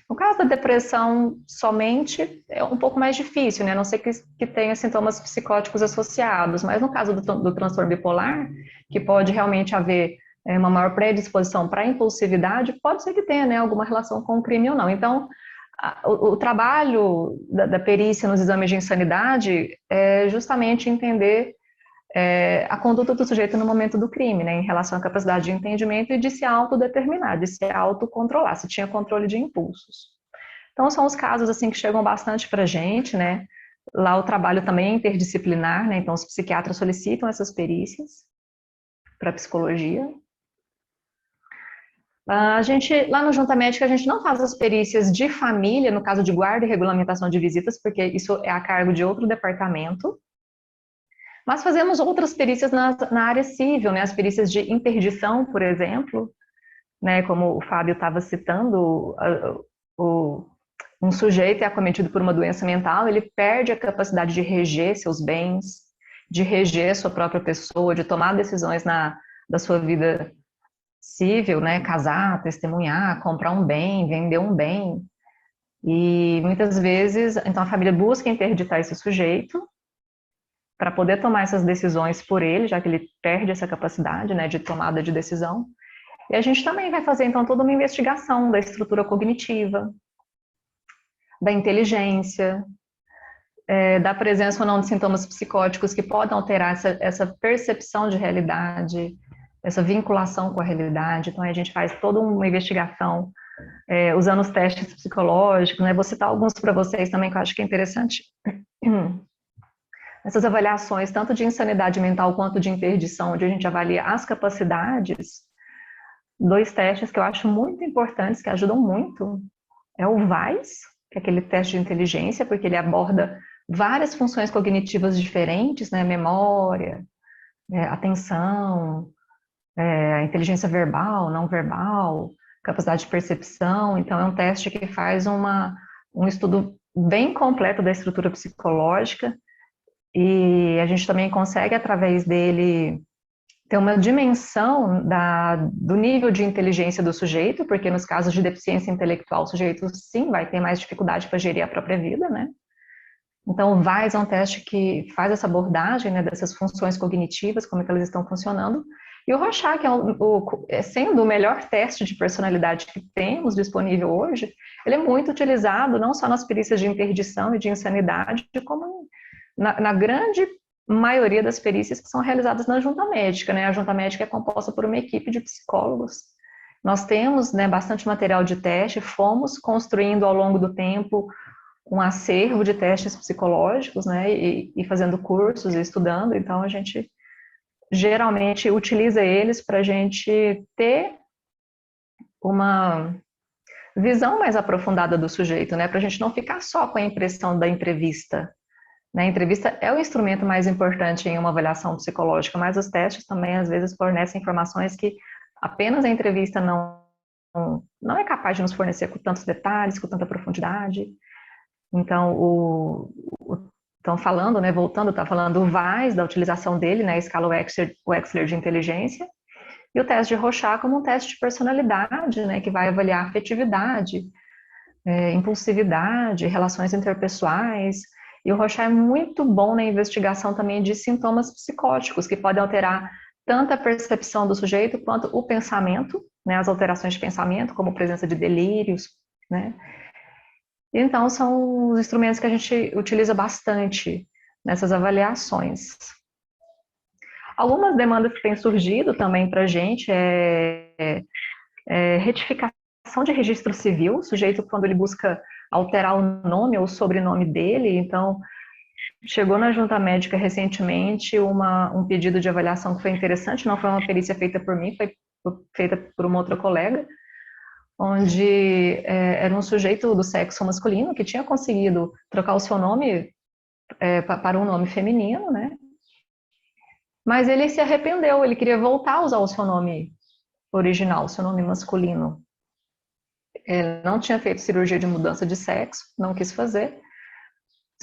No caso da depressão somente, é um pouco mais difícil, né? A não ser que tenha sintomas psicóticos associados, mas no caso do transtorno bipolar, que pode realmente haver uma maior predisposição para impulsividade, pode ser que tenha, né, alguma relação com o crime ou não. Então, o trabalho da perícia nos exames de insanidade é justamente entender a conduta do sujeito no momento do crime, né, em relação à capacidade de entendimento e de se autodeterminar, de se autocontrolar, se tinha controle de impulsos. Então, são os casos assim que chegam bastante para a gente, né? Lá o trabalho também é interdisciplinar, né? Então, os psiquiatras solicitam essas perícias para psicologia. A gente, lá no Junta Médica, a gente não faz as perícias de família, no caso de guarda e regulamentação de visitas, porque isso é a cargo de outro departamento. Mas fazemos outras perícias na área civil, né? As perícias de interdição, por exemplo, né? Como o Fábio estava citando, um sujeito é acometido por uma doença mental, ele perde a capacidade de reger seus bens, de reger sua própria pessoa, de tomar decisões da sua vida civil, né? Casar, testemunhar, comprar um bem, vender um bem. E muitas vezes, então a família busca interditar esse sujeito para poder tomar essas decisões por ele, já que ele perde essa capacidade, né, de tomada de decisão. E a gente também vai fazer, então, toda uma investigação da estrutura cognitiva, da inteligência, da presença ou não de sintomas psicóticos que podem alterar essa percepção de realidade, essa vinculação com a realidade. Então, a gente faz toda uma investigação usando os testes psicológicos, né? Vou citar alguns para vocês também que eu acho que é interessante. Essas avaliações, tanto de insanidade mental quanto de interdição, onde a gente avalia as capacidades, 2 testes que eu acho muito importantes, que ajudam muito, é o VAIS, que é aquele teste de inteligência, porque ele aborda várias funções cognitivas diferentes, né? Memória, atenção, a inteligência verbal, não verbal, capacidade de percepção. Então, é um teste que faz um estudo bem completo da estrutura psicológica, e a gente também consegue, através dele, ter uma dimensão do nível de inteligência do sujeito, porque nos casos de deficiência intelectual, o sujeito, sim, vai ter mais dificuldade para gerir a própria vida, né? Então, o VAIS é um teste que faz essa abordagem, né, dessas funções cognitivas, como é que elas estão funcionando. E o Rorschach, que sendo o melhor teste de personalidade que temos disponível hoje, ele é muito utilizado não só nas perícias de interdição e de insanidade, como na grande maioria das perícias que são realizadas na Junta Médica, né? A Junta Médica é composta por uma equipe de psicólogos. Nós temos, né, bastante material de teste, fomos construindo ao longo do tempo um acervo de testes psicológicos, né, e fazendo cursos e estudando. Então, a gente geralmente utiliza eles para a gente ter uma visão mais aprofundada do sujeito, né, para a gente não ficar só com a impressão da entrevista. A entrevista é o instrumento mais importante em uma avaliação psicológica, mas os testes também, às vezes, fornecem informações que apenas a entrevista não é capaz de nos fornecer com tantos detalhes, com tanta profundidade. Então, estão falando, né, voltando, está falando o VAIS, da utilização dele, né, a escala Wechsler de inteligência, e o teste de Rorschach como um teste de personalidade, né, que vai avaliar afetividade, impulsividade, relações interpessoais. E o Rorschach é muito bom na investigação também de sintomas psicóticos, que podem alterar tanto a percepção do sujeito quanto o pensamento, né, as alterações de pensamento, como presença de delírios, né. Então, são os instrumentos que a gente utiliza bastante nessas avaliações. Algumas demandas que têm surgido também para a gente retificação de registro civil, o sujeito, quando ele busca alterar o nome ou o sobrenome dele. Então, chegou na Junta Médica recentemente um pedido de avaliação que foi interessante, não foi uma perícia feita por mim, foi feita por uma outra colega, onde era um sujeito do sexo masculino que tinha conseguido trocar o seu nome para um nome feminino, né? Mas ele se arrependeu, ele queria voltar a usar o seu nome original, o seu nome masculino. Ele não tinha feito cirurgia de mudança de sexo, não quis fazer,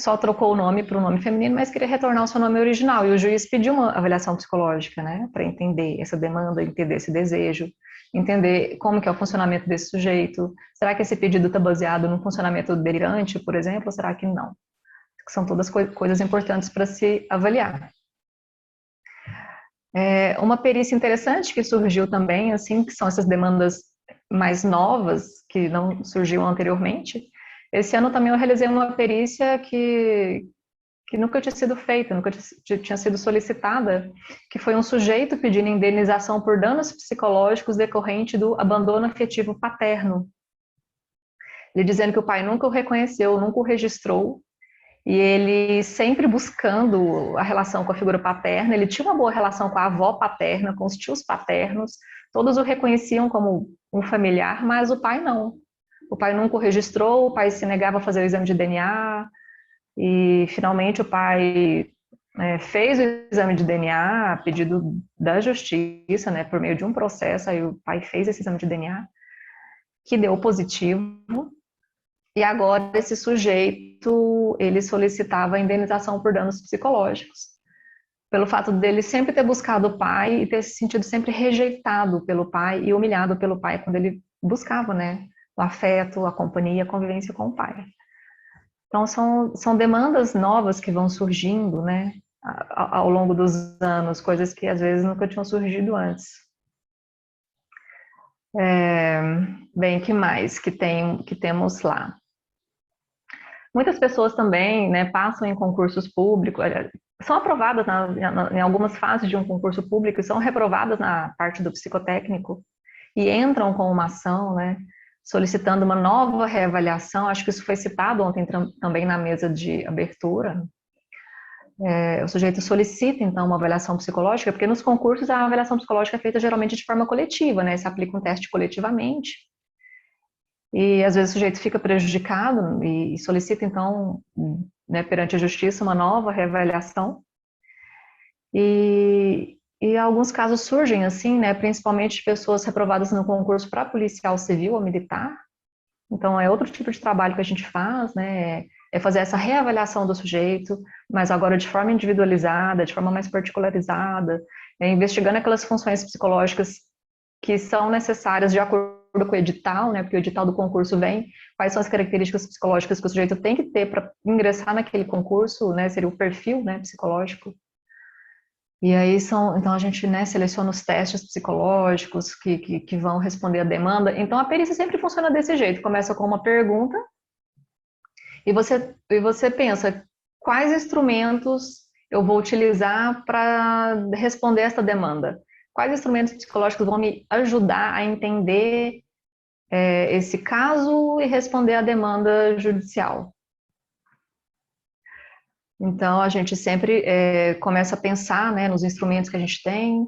só trocou o nome para o nome feminino, mas queria retornar ao seu nome original. E o juiz pediu uma avaliação psicológica, né, para entender essa demanda, entender esse desejo, entender como que é o funcionamento desse sujeito. Será que esse pedido está baseado no funcionamento delirante, por exemplo, ou será que não? São todas coisas importantes para se avaliar. Uma perícia interessante que surgiu também, assim, que são essas demandas mais novas, que não surgiam anteriormente. Esse ano também eu realizei uma perícia que nunca tinha sido feita, nunca tinha sido solicitada, que foi um sujeito pedindo indenização por danos psicológicos decorrente do abandono afetivo paterno. Ele dizendo que o pai nunca o reconheceu, nunca o registrou, e ele sempre buscando a relação com a figura paterna. Ele tinha uma boa relação com a avó paterna, com os tios paternos, todos o reconheciam como um familiar, mas o pai não. O pai nunca o registrou, o pai se negava a fazer o exame de DNA, e finalmente o pai fez o exame de DNA a pedido da justiça, né, por meio de um processo. Aí o pai fez esse exame de DNA, que deu positivo, e agora esse sujeito, ele solicitava indenização por danos psicológicos, pelo fato dele sempre ter buscado o pai e ter se sentido sempre rejeitado pelo pai e humilhado pelo pai quando ele buscava, né, o afeto, a companhia, a convivência com o pai. Então, são demandas novas que vão surgindo, né, ao longo dos anos, coisas que às vezes nunca tinham surgido antes. Bem, que mais que temos lá? Muitas pessoas também, né, passam em concursos públicos, são aprovadas em algumas fases de um concurso público e são reprovadas na parte do psicotécnico e entram com uma ação, né, solicitando uma nova reavaliação. Acho que isso foi citado ontem também na mesa de abertura. O sujeito solicita, então, uma avaliação psicológica, porque nos concursos a avaliação psicológica é feita geralmente de forma coletiva, né, se aplica um teste coletivamente. E às vezes o sujeito fica prejudicado e solicita, então, né, perante a justiça, uma nova reavaliação. E alguns casos surgem assim, né, principalmente de pessoas reprovadas no concurso para policial civil ou militar. Então, é outro tipo de trabalho que a gente faz, né, é fazer essa reavaliação do sujeito, mas agora de forma individualizada, de forma mais particularizada, investigando aquelas funções psicológicas que são necessárias de acordo com o edital, né, porque o edital do concurso vem, quais são as características psicológicas que o sujeito tem que ter para ingressar naquele concurso, né, seria o perfil, né, psicológico. E aí então a gente, né, seleciona os testes psicológicos que vão responder a demanda. Então a perícia sempre funciona desse jeito, começa com uma pergunta e você pensa quais instrumentos eu vou utilizar para responder essa demanda. Quais instrumentos psicológicos vão me ajudar a entender esse caso e responder à demanda judicial? Então, a gente sempre começa a pensar, né, nos instrumentos que a gente tem,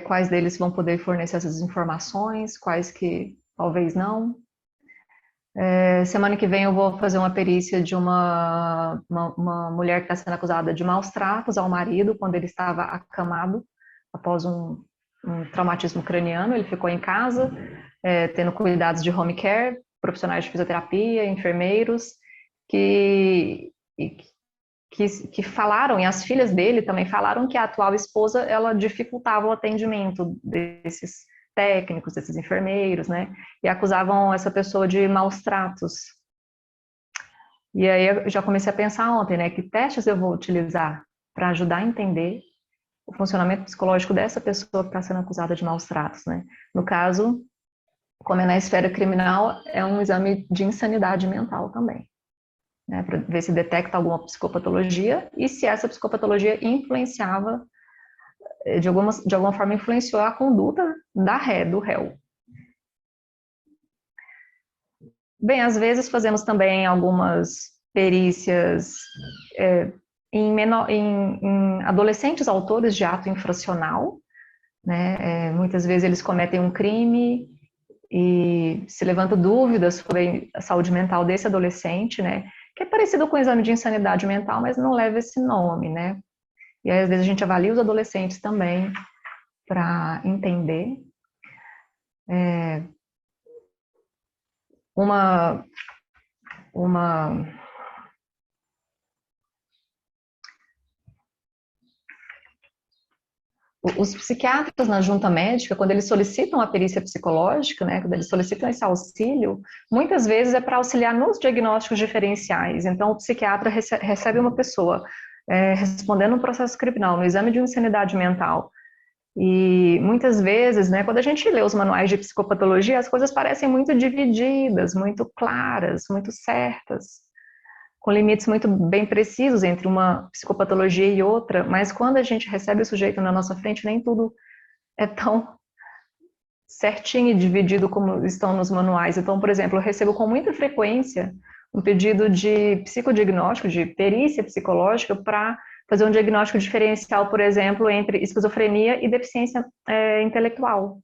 quais deles vão poder fornecer essas informações, quais que talvez não. Semana que vem eu vou fazer uma perícia de uma mulher que está sendo acusada de maus tratos ao marido quando ele estava acamado após um traumatismo craniano. Ele ficou em casa, tendo cuidados de home care, profissionais de fisioterapia, enfermeiros, que falaram, e as filhas dele também falaram, que a atual esposa, ela dificultava o atendimento desses técnicos, desses enfermeiros, né, e acusavam essa pessoa de maus tratos. E aí eu já comecei a pensar ontem, né, que testes eu vou utilizar para ajudar a entender o funcionamento psicológico dessa pessoa que está sendo acusada de maus tratos, né. No caso, como é na esfera criminal, é um exame de insanidade mental também, né, para ver se detecta alguma psicopatologia e se essa psicopatologia influenciava, de alguma forma influenciou a conduta do réu. Bem, às vezes fazemos também algumas perícias em adolescentes autores de ato infracional, né, muitas vezes eles cometem um crime e se levanta dúvidas sobre a saúde mental desse adolescente, né, que é parecido com o exame de insanidade mental, mas não leva esse nome, né? E aí, às vezes, a gente avalia os adolescentes também para entender. Os psiquiatras na junta médica, quando eles solicitam a perícia psicológica, né, quando eles solicitam esse auxílio, muitas vezes é para auxiliar nos diagnósticos diferenciais. Então, o psiquiatra recebe uma pessoa respondendo um processo criminal, no exame de insanidade mental, E muitas vezes, né, quando a gente lê os manuais de psicopatologia, as coisas parecem muito divididas, muito claras, muito certas, com limites muito bem precisos entre uma psicopatologia e outra, mas quando a gente recebe o sujeito na nossa frente, nem tudo é tão certinho e dividido como estão nos manuais. Então, por exemplo, eu recebo com muita frequência um pedido de psicodiagnóstico, de perícia psicológica, para fazer um diagnóstico diferencial, por exemplo, entre esquizofrenia e deficiência intelectual.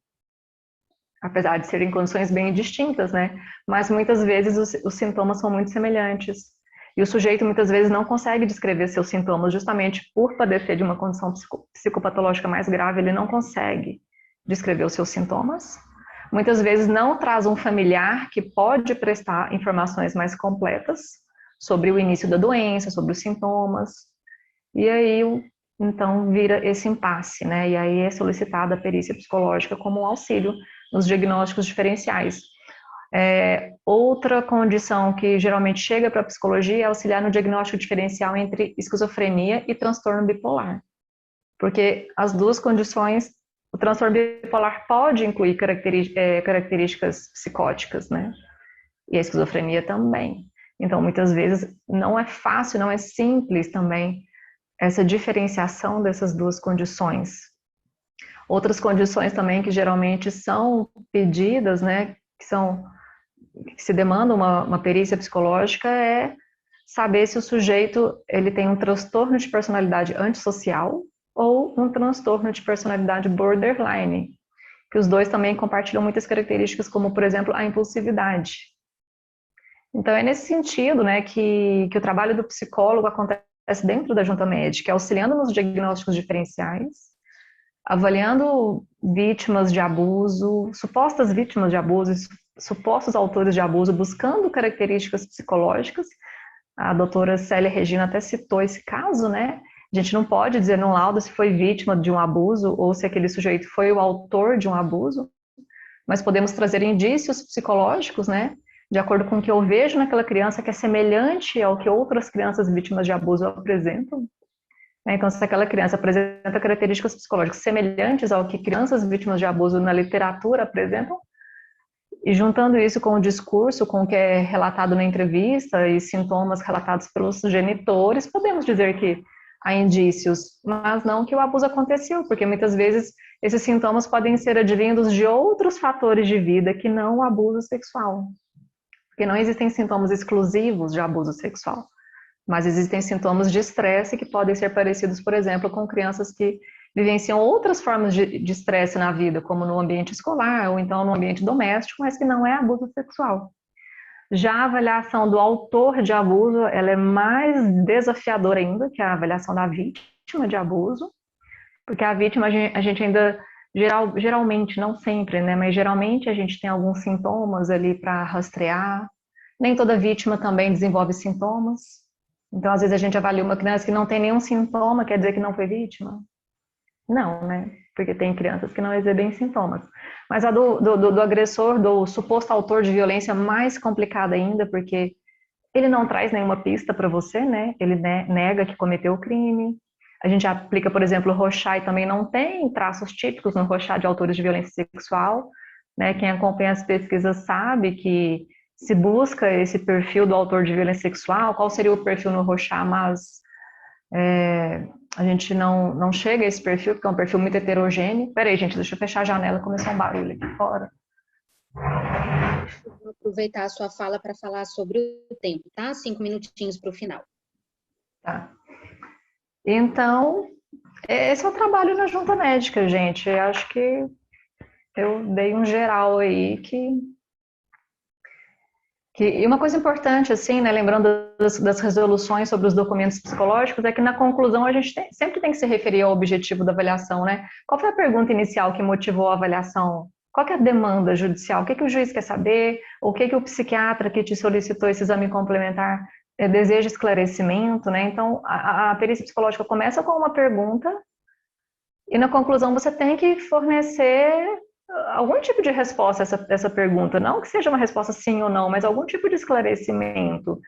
Apesar de serem condições bem distintas, né? Mas muitas vezes os sintomas são muito semelhantes. E o sujeito muitas vezes não consegue descrever seus sintomas, justamente por padecer de uma condição psicopatológica mais grave, ele não consegue descrever os seus sintomas. Muitas vezes não traz um familiar que pode prestar informações mais completas sobre o início da doença, sobre os sintomas. E aí, então, vira esse impasse, né? E aí é solicitada a perícia psicológica como um auxílio nos diagnósticos diferenciais. Outra condição que geralmente chega para a psicologia é auxiliar no diagnóstico diferencial entre esquizofrenia e transtorno bipolar. Porque as duas condições, o transtorno bipolar pode incluir características psicóticas, né? E a esquizofrenia também. Então, muitas vezes, não é fácil, não é simples também essa diferenciação dessas duas condições. Outras condições também que geralmente são pedidas, né, que se demanda uma perícia psicológica, é saber se o sujeito ele tem um transtorno de personalidade antissocial ou um transtorno de personalidade borderline, que os dois também compartilham muitas características, como, por exemplo, a impulsividade. Então, é nesse sentido, né, que o trabalho do psicólogo acontece dentro da junta médica, auxiliando nos diagnósticos diferenciais, avaliando vítimas de abuso, supostas vítimas de abuso, supostos autores de abuso, buscando características psicológicas. A doutora Célia Regina até citou esse caso, né? A gente não pode dizer no laudo se foi vítima de um abuso ou se aquele sujeito foi o autor de um abuso, mas podemos trazer indícios psicológicos, né? De acordo com o que eu vejo naquela criança, que é semelhante ao que outras crianças vítimas de abuso apresentam. Então, se aquela criança apresenta características psicológicas semelhantes ao que crianças vítimas de abuso na literatura apresentam, e juntando isso com o discurso, com o que é relatado na entrevista e sintomas relatados pelos genitores, podemos dizer que há indícios, mas não que o abuso aconteceu, porque muitas vezes esses sintomas podem ser advindos de outros fatores de vida que não o abuso sexual. Porque não existem sintomas exclusivos de abuso sexual, mas existem sintomas de estresse que podem ser parecidos, por exemplo, com crianças que vivenciam outras formas de estresse na vida, como no ambiente escolar ou então no ambiente doméstico, mas que não é abuso sexual. Já a avaliação do autor de abuso, ela é mais desafiadora ainda que a avaliação da vítima de abuso, porque a vítima a gente ainda geralmente, não sempre, né, mas geralmente a gente tem alguns sintomas ali para rastrear. Nem toda vítima também desenvolve sintomas. Então, às vezes a gente avalia uma criança que não tem nenhum sintoma, quer dizer que não foi vítima? Não, né? Porque tem crianças que não exibem sintomas. Mas a do agressor, do suposto autor de violência, é mais complicada ainda, porque ele não traz nenhuma pista para você, né? Ele nega que cometeu o crime. A gente aplica, por exemplo, o Rorschach e também não tem traços típicos no Rorschach de autores de violência sexual, né? Quem acompanha as pesquisas sabe que se busca esse perfil do autor de violência sexual, qual seria o perfil no Rorschach, mas a gente não chega a esse perfil, porque é um perfil muito heterogêneo. Peraí, gente, deixa eu fechar a janela, começou um barulho aqui fora. Vou aproveitar a sua fala para falar sobre o tempo, tá? 5 minutinhos para o final. Tá. Então, esse é o trabalho na junta médica, gente. Eu acho que eu dei um geral aí e uma coisa importante, assim, né, lembrando das resoluções sobre os documentos psicológicos, é que na conclusão a gente sempre tem que se referir ao objetivo da avaliação, né? Qual foi a pergunta inicial que motivou a avaliação? Qual que é a demanda judicial? O que o juiz quer saber? O que o psiquiatra que te solicitou esse exame complementar deseja esclarecimento, né? Então, a perícia psicológica começa com uma pergunta e na conclusão você tem que fornecer algum tipo de resposta a essa pergunta, não que seja uma resposta sim ou não, mas algum tipo de esclarecimento,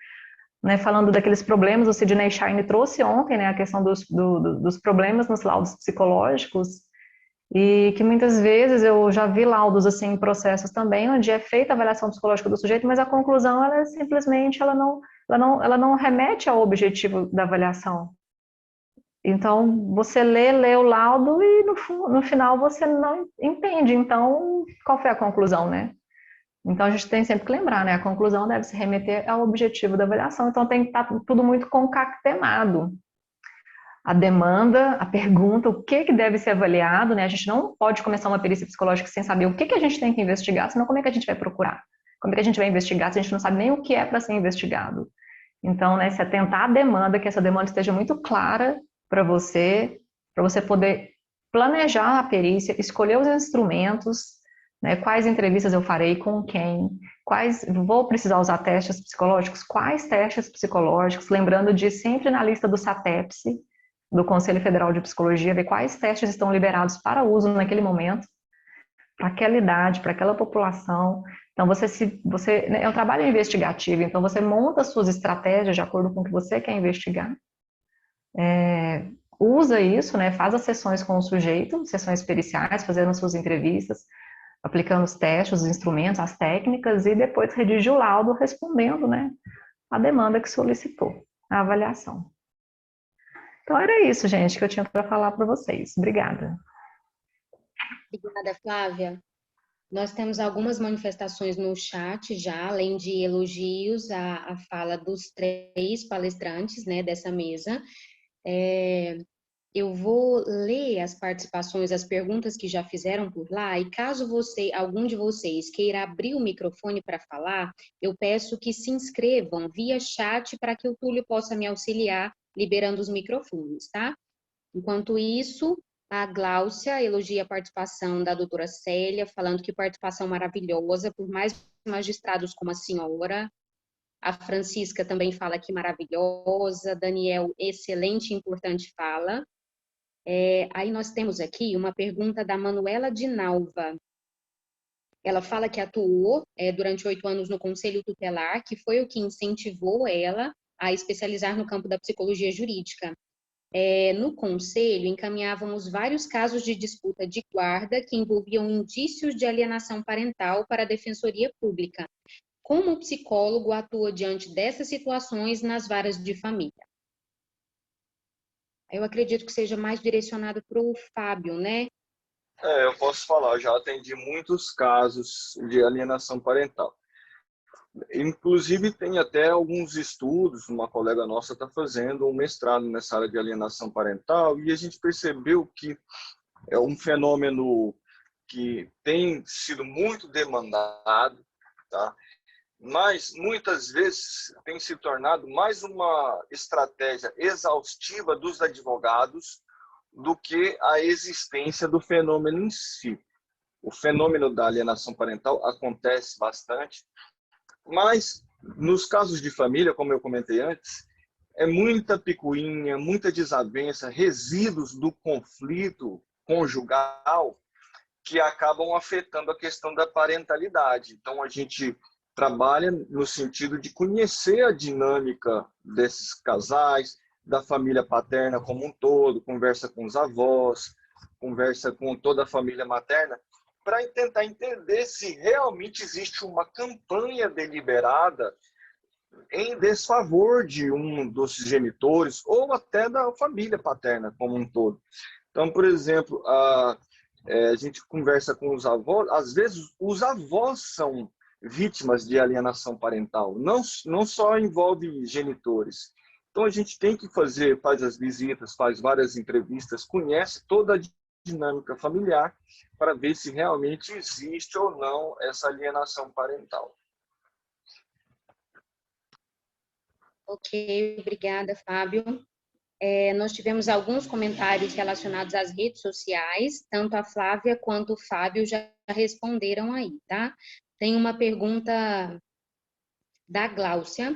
né? Falando daqueles problemas, o Sidney Shine trouxe ontem, né, a questão dos problemas nos laudos psicológicos, E que muitas vezes eu já vi laudos assim em processos também, onde é feita a avaliação psicológica do sujeito, mas a conclusão ela é simplesmente ela não remete ao objetivo da avaliação. Então, você lê o laudo e no final você não entende. Então, qual foi a conclusão, né? Então, a gente tem sempre que lembrar, né? A conclusão deve se remeter ao objetivo da avaliação. Então, tem que estar tudo muito concatenado. A demanda, a pergunta, o que deve ser avaliado, né? A gente não pode começar uma perícia psicológica sem saber o que a gente tem que investigar, senão como é que a gente vai procurar? Como é que a gente vai investigar se a gente não sabe nem o que é para ser investigado? Então, né, se atentar à demanda, que essa demanda esteja muito clara para você poder planejar a perícia, escolher os instrumentos, né, quais entrevistas eu farei, com quem, vou precisar usar testes psicológicos, quais testes psicológicos, lembrando de sempre na lista do SATEPSE, do Conselho Federal de Psicologia, ver quais testes estão liberados para uso naquele momento, para aquela idade, para aquela população. Então, né, é um trabalho investigativo, então você monta suas estratégias de acordo com o que você quer investigar, usa isso, né, faz as sessões com o sujeito, sessões periciais, fazendo suas entrevistas, aplicando os testes, os instrumentos, as técnicas, e depois redige o laudo respondendo, né, a demanda que solicitou, a avaliação. Então, era isso, gente, que eu tinha para falar para vocês. Obrigada. Obrigada, Flávia. Nós temos algumas manifestações no chat já, além de elogios à fala dos 3 palestrantes, né, dessa mesa. Eu vou ler as participações, as perguntas que já fizeram por lá, e caso algum de vocês queira abrir o microfone para falar, eu peço que se inscrevam via chat para que o Túlio possa me auxiliar liberando os microfones, tá? Enquanto isso, a Gláucia elogia a participação da doutora Célia, falando que participação maravilhosa, por mais magistrados como a senhora. A Francisca também fala que maravilhosa. Daniel, excelente e importante fala. Aí nós temos aqui uma pergunta da Manuela Dinalva. Ela fala que atuou durante 8 anos no Conselho Tutelar, que foi o que incentivou ela a especializar no campo da psicologia jurídica. No Conselho, encaminhávamos vários casos de disputa de guarda que envolviam indícios de alienação parental para a Defensoria Pública. Como o psicólogo atua diante dessas situações nas varas de família? Eu acredito que seja mais direcionado para o Fábio, né? Eu posso falar, já atendi muitos casos de alienação parental. Inclusive, tem até alguns estudos, uma colega nossa está fazendo um mestrado nessa área de alienação parental, e a gente percebeu que é um fenômeno que tem sido muito demandado, tá? Mas muitas vezes tem se tornado mais uma estratégia exaustiva dos advogados do que a existência do fenômeno em si. O fenômeno da alienação parental acontece bastante, mas nos casos de família, como eu comentei antes, é muita picuinha, muita desavença, resíduos do conflito conjugal que acabam afetando a questão da parentalidade. Então, a gente trabalha no sentido de conhecer a dinâmica desses casais, da família paterna como um todo, conversa com os avós, conversa com toda a família materna, para tentar entender se realmente existe uma campanha deliberada em desfavor de um dos genitores ou até da família paterna como um todo. Então, por exemplo, a gente conversa com os avós, às vezes os avós são vítimas de alienação parental, não só envolve genitores. Então a gente tem que faz as visitas, faz várias entrevistas, conhece toda a dinâmica familiar para ver se realmente existe ou não essa alienação parental. Ok, obrigada, Fábio. Nós tivemos alguns comentários relacionados às redes sociais, tanto a Flávia quanto o Fábio já responderam aí, tá? Tem uma pergunta da Gláucia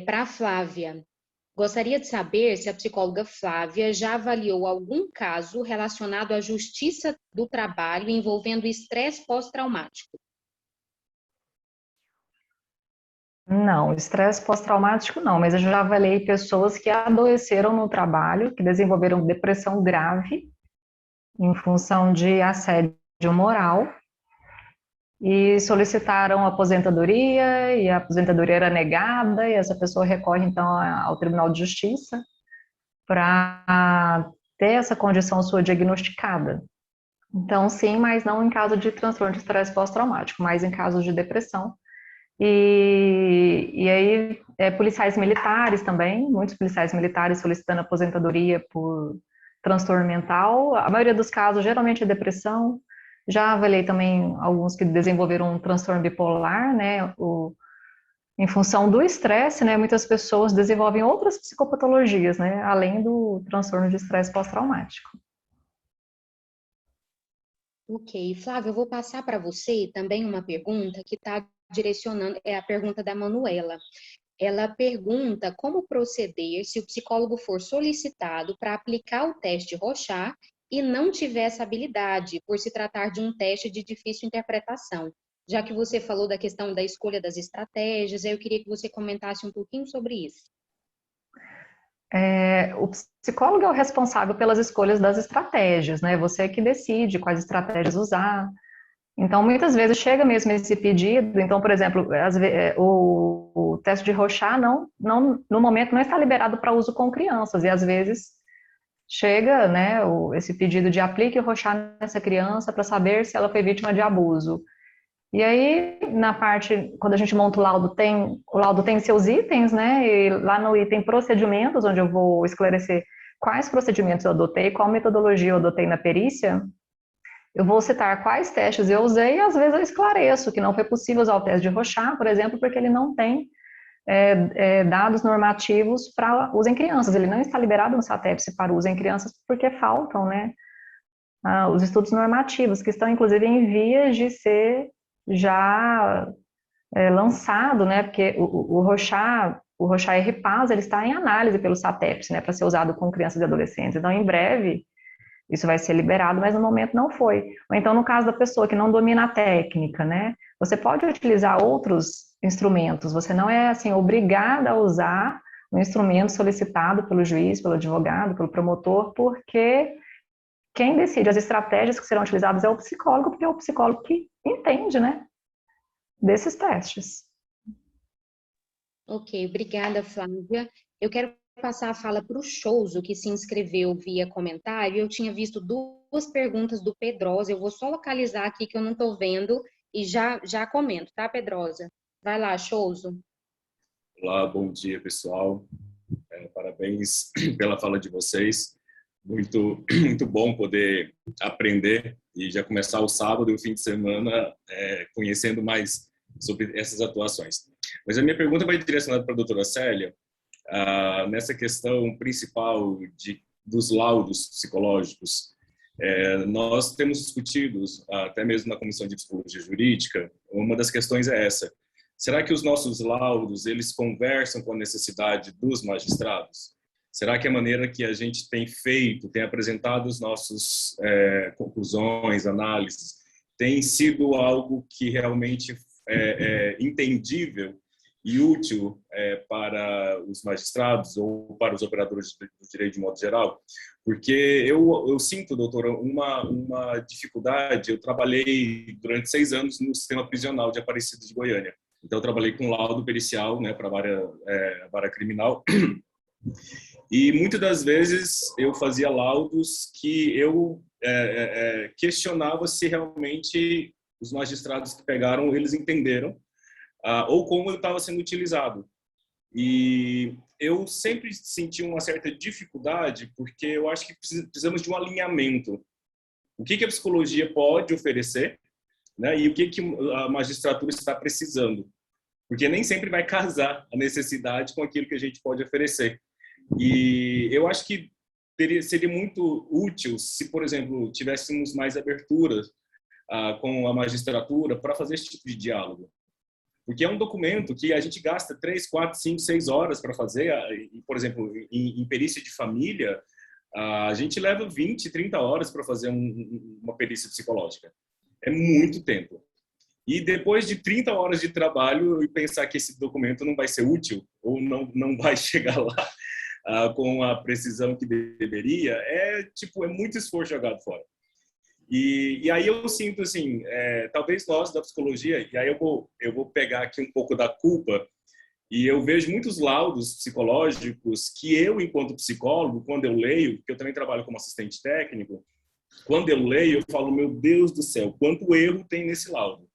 para a Flávia. Gostaria de saber se a psicóloga Flávia já avaliou algum caso relacionado à justiça do trabalho envolvendo estresse pós-traumático. Não, estresse pós-traumático não, mas eu já avaliei pessoas que adoeceram no trabalho, que desenvolveram depressão grave em função de assédio moral e solicitaram aposentadoria, e a aposentadoria era negada, e essa pessoa recorre, então, ao Tribunal de Justiça para ter essa condição sua diagnosticada. Então, sim, mas não em caso de transtorno de estresse pós-traumático, mas em casos de depressão. E aí, policiais militares também, muitos policiais militares solicitando aposentadoria por transtorno mental. A maioria dos casos, geralmente, é depressão. Já avaliei também alguns que desenvolveram um transtorno bipolar, né? Em função do estresse, né? Muitas pessoas desenvolvem outras psicopatologias, né? Além do transtorno de estresse pós-traumático. Ok, Flávia, eu vou passar para você também uma pergunta que está direcionando, é a pergunta da Manuela. Ela pergunta como proceder se o psicólogo for solicitado para aplicar o teste Rorschach e não tiver essa habilidade, por se tratar de um teste de difícil interpretação. Já que você falou da questão da escolha das estratégias, eu queria que você comentasse um pouquinho sobre isso. O psicólogo é o responsável pelas escolhas das estratégias, né? Você que decide quais estratégias usar. Então, muitas vezes chega mesmo esse pedido. Então, por exemplo, o teste de Rorschach no momento não está liberado para uso com crianças, e às vezes chega, né, esse pedido de aplique o Rorschach nessa criança para saber se ela foi vítima de abuso. E aí, na parte, quando a gente monta o laudo tem seus itens, né, e lá no item procedimentos, onde eu vou esclarecer quais procedimentos eu adotei, qual metodologia eu adotei na perícia, eu vou citar quais testes eu usei e às vezes eu esclareço que não foi possível usar o teste de Rorschach, por exemplo, porque ele não tem dados normativos para uso em crianças. Ele não está liberado no SATEPS para uso em crianças porque faltam, né, os estudos normativos, que estão inclusive em vias de ser já lançado, né, porque o Rorschach RPAS, ele está em análise pelo SATEPS, né, para ser usado com crianças e adolescentes. Então, em breve, isso vai ser liberado, mas no momento não foi. Ou então, no caso da pessoa que não domina a técnica, né, você pode utilizar outros instrumentos, você não é, assim, obrigada a usar um instrumento solicitado pelo juiz, pelo advogado, pelo promotor, porque quem decide as estratégias que serão utilizadas é o psicólogo, porque é o psicólogo que entende, né, desses testes. Ok, obrigada, Flávia. Eu quero passar a fala para o Chouso, que se inscreveu via comentário. Eu tinha visto duas perguntas do Pedrosa. Eu vou só localizar aqui que eu não estou vendo e já comento, tá, Pedrosa? Vai lá, Chouso. Olá, bom dia, pessoal. Parabéns pela fala de vocês. Muito bom poder aprender e já começar o sábado e o fim de semana conhecendo mais sobre essas atuações. Mas a minha pergunta vai direcionada para a doutora Célia, nessa questão principal dos laudos psicológicos. Nós temos discutido, até mesmo na Comissão de Psicologia Jurídica, uma das questões é essa. Será que os nossos laudos, eles conversam com a necessidade dos magistrados? Será que a maneira que a gente tem feito, tem apresentado as nossas conclusões, análises, tem sido algo que realmente é entendível e útil para os magistrados ou para os operadores do direito de modo geral? Porque eu sinto, doutora, uma dificuldade. Eu trabalhei durante 6 anos no sistema prisional de Aparecida de Goiânia. Então, eu trabalhei com laudo pericial, né, para a vara criminal. E muitas das vezes eu fazia laudos que eu questionava se realmente os magistrados que pegaram, eles entenderam, ou como ele estava sendo utilizado. E eu sempre senti uma certa dificuldade, porque eu acho que precisamos de um alinhamento. O que a psicologia pode oferecer, né, e o que a magistratura está precisando. Porque nem sempre vai casar a necessidade com aquilo que a gente pode oferecer. E eu acho que seria muito útil se, por exemplo, tivéssemos mais abertura com a magistratura para fazer esse tipo de diálogo. Porque é um documento que a gente gasta 3, 4, 5, 6 horas para fazer. Por exemplo, em perícia de família, a gente leva 20, 30 horas para fazer uma perícia psicológica. É muito tempo. E depois de 30 horas de trabalho, eu pensar que esse documento não vai ser útil ou não vai chegar lá com a precisão que deveria, é muito esforço jogado fora. E aí eu sinto assim, talvez nós da psicologia, e aí eu vou pegar aqui um pouco da culpa, e eu vejo muitos laudos psicológicos que eu, enquanto psicólogo, quando eu leio, porque eu também trabalho como assistente técnico, quando eu leio, eu falo, meu Deus do céu, quanto erro tem nesse laudo.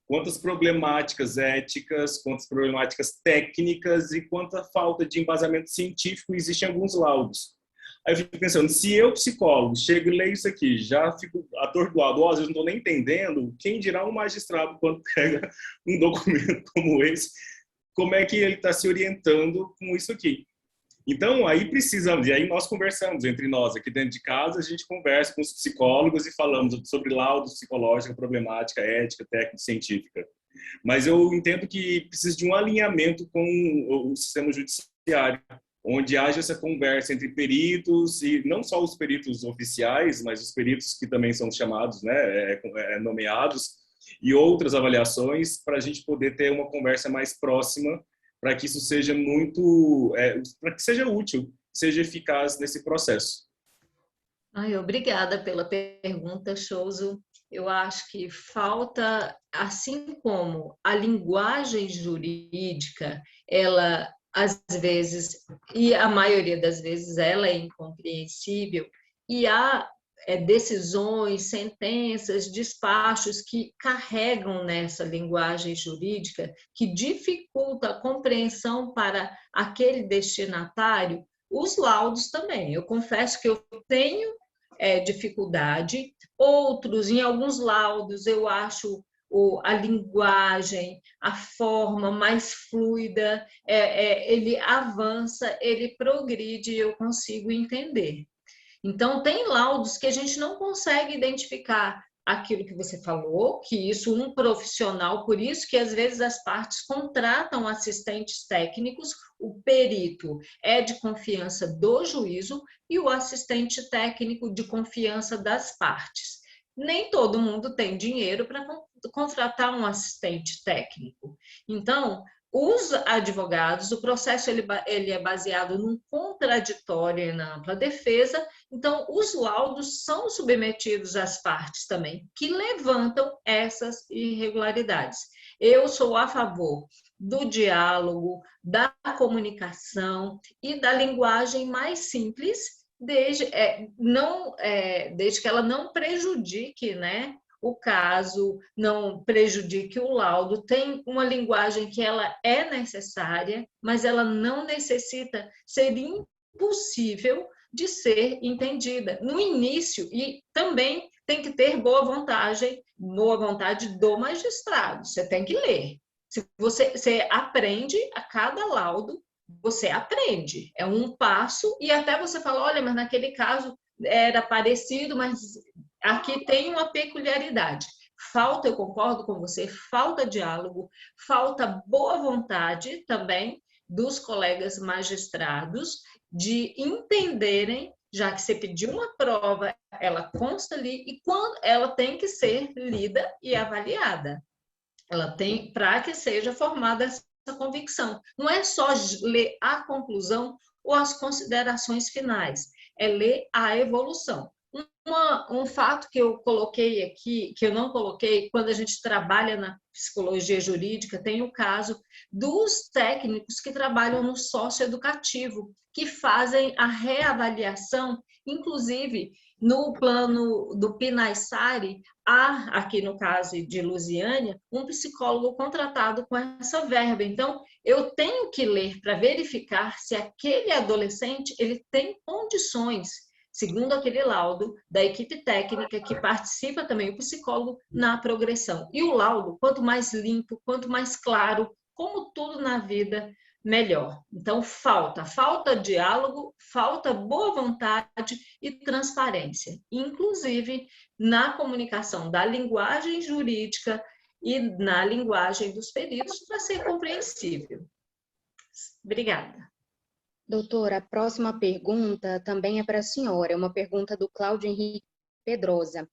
Quantas problemáticas éticas, quantas problemáticas técnicas e quanta falta de embasamento científico existe em alguns laudos. Aí eu fico pensando, se eu, psicólogo, chego e leio isso aqui, já fico atordoado, às vezes não estou nem entendendo, quem dirá um magistrado quando pega um documento como esse, como é que ele está se orientando com isso aqui. Então, aí precisamos, e aí nós conversamos entre nós, aqui dentro de casa, a gente conversa com os psicólogos e falamos sobre laudos psicológicos, problemática, ética, técnica, científica. Mas eu entendo que precisa de um alinhamento com o sistema judiciário, onde haja essa conversa entre peritos, e não só os peritos oficiais, mas os peritos que também são chamados, né, nomeados, e outras avaliações, para a gente poder ter uma conversa mais próxima, para que isso seja para que seja útil, seja eficaz nesse processo. Ai, obrigada pela pergunta, Souza. Eu acho que falta, assim como a linguagem jurídica, ela às vezes, e a maioria das vezes, ela é incompreensível, e há decisões, sentenças, despachos que carregam nessa linguagem jurídica, que dificulta a compreensão para aquele destinatário, os laudos também. Eu confesso que eu tenho dificuldade, outros, em alguns laudos, eu acho a linguagem, a forma mais fluida, ele avança, ele progride, eu consigo entender. Então, tem laudos que a gente não consegue identificar aquilo que você falou, que isso um profissional, por isso que às vezes as partes contratam assistentes técnicos, o perito é de confiança do juízo e o assistente técnico de confiança das partes. Nem todo mundo tem dinheiro para contratar um assistente técnico. Então, os advogados, o processo ele é baseado num contraditório e na ampla defesa, então os laudos são submetidos às partes também, que levantam essas irregularidades. Eu sou a favor do diálogo, da comunicação e da linguagem mais simples, desde que ela não prejudique, né, o caso, não prejudique o laudo, tem uma linguagem que ela é necessária, mas ela não necessita ser impossível de ser entendida no início, e também tem que ter boa vontade do magistrado, você tem que ler. Se você aprende a cada laudo, você aprende, é um passo, e até você fala, olha, mas naquele caso era parecido, mas aqui tem uma peculiaridade. Falta, eu concordo com você, falta diálogo, falta boa vontade também dos colegas magistrados de entenderem, já que você pediu uma prova, ela consta ali, e quando ela tem que ser lida e avaliada. Ela tem, para que seja formada essa convicção. Não é só ler a conclusão ou as considerações finais, é ler a evolução. Um fato que eu coloquei aqui, que eu não coloquei, quando a gente trabalha na psicologia jurídica, tem o caso dos técnicos que trabalham no socioeducativo, que fazem a reavaliação, inclusive no plano do PNAE-SARI, há, aqui no caso de Lusiânia, um psicólogo contratado com essa verba. Então, eu tenho que ler para verificar se aquele adolescente ele tem condições, segundo aquele laudo da equipe técnica que participa também o psicólogo na progressão. E o laudo, quanto mais limpo, quanto mais claro, como tudo na vida, melhor. Então, falta diálogo, falta boa vontade e transparência, inclusive na comunicação da linguagem jurídica e na linguagem dos peritos para ser compreensível. Obrigada. Doutora, a próxima pergunta também é para a senhora, é uma pergunta do Cláudio Henrique Pedrosa.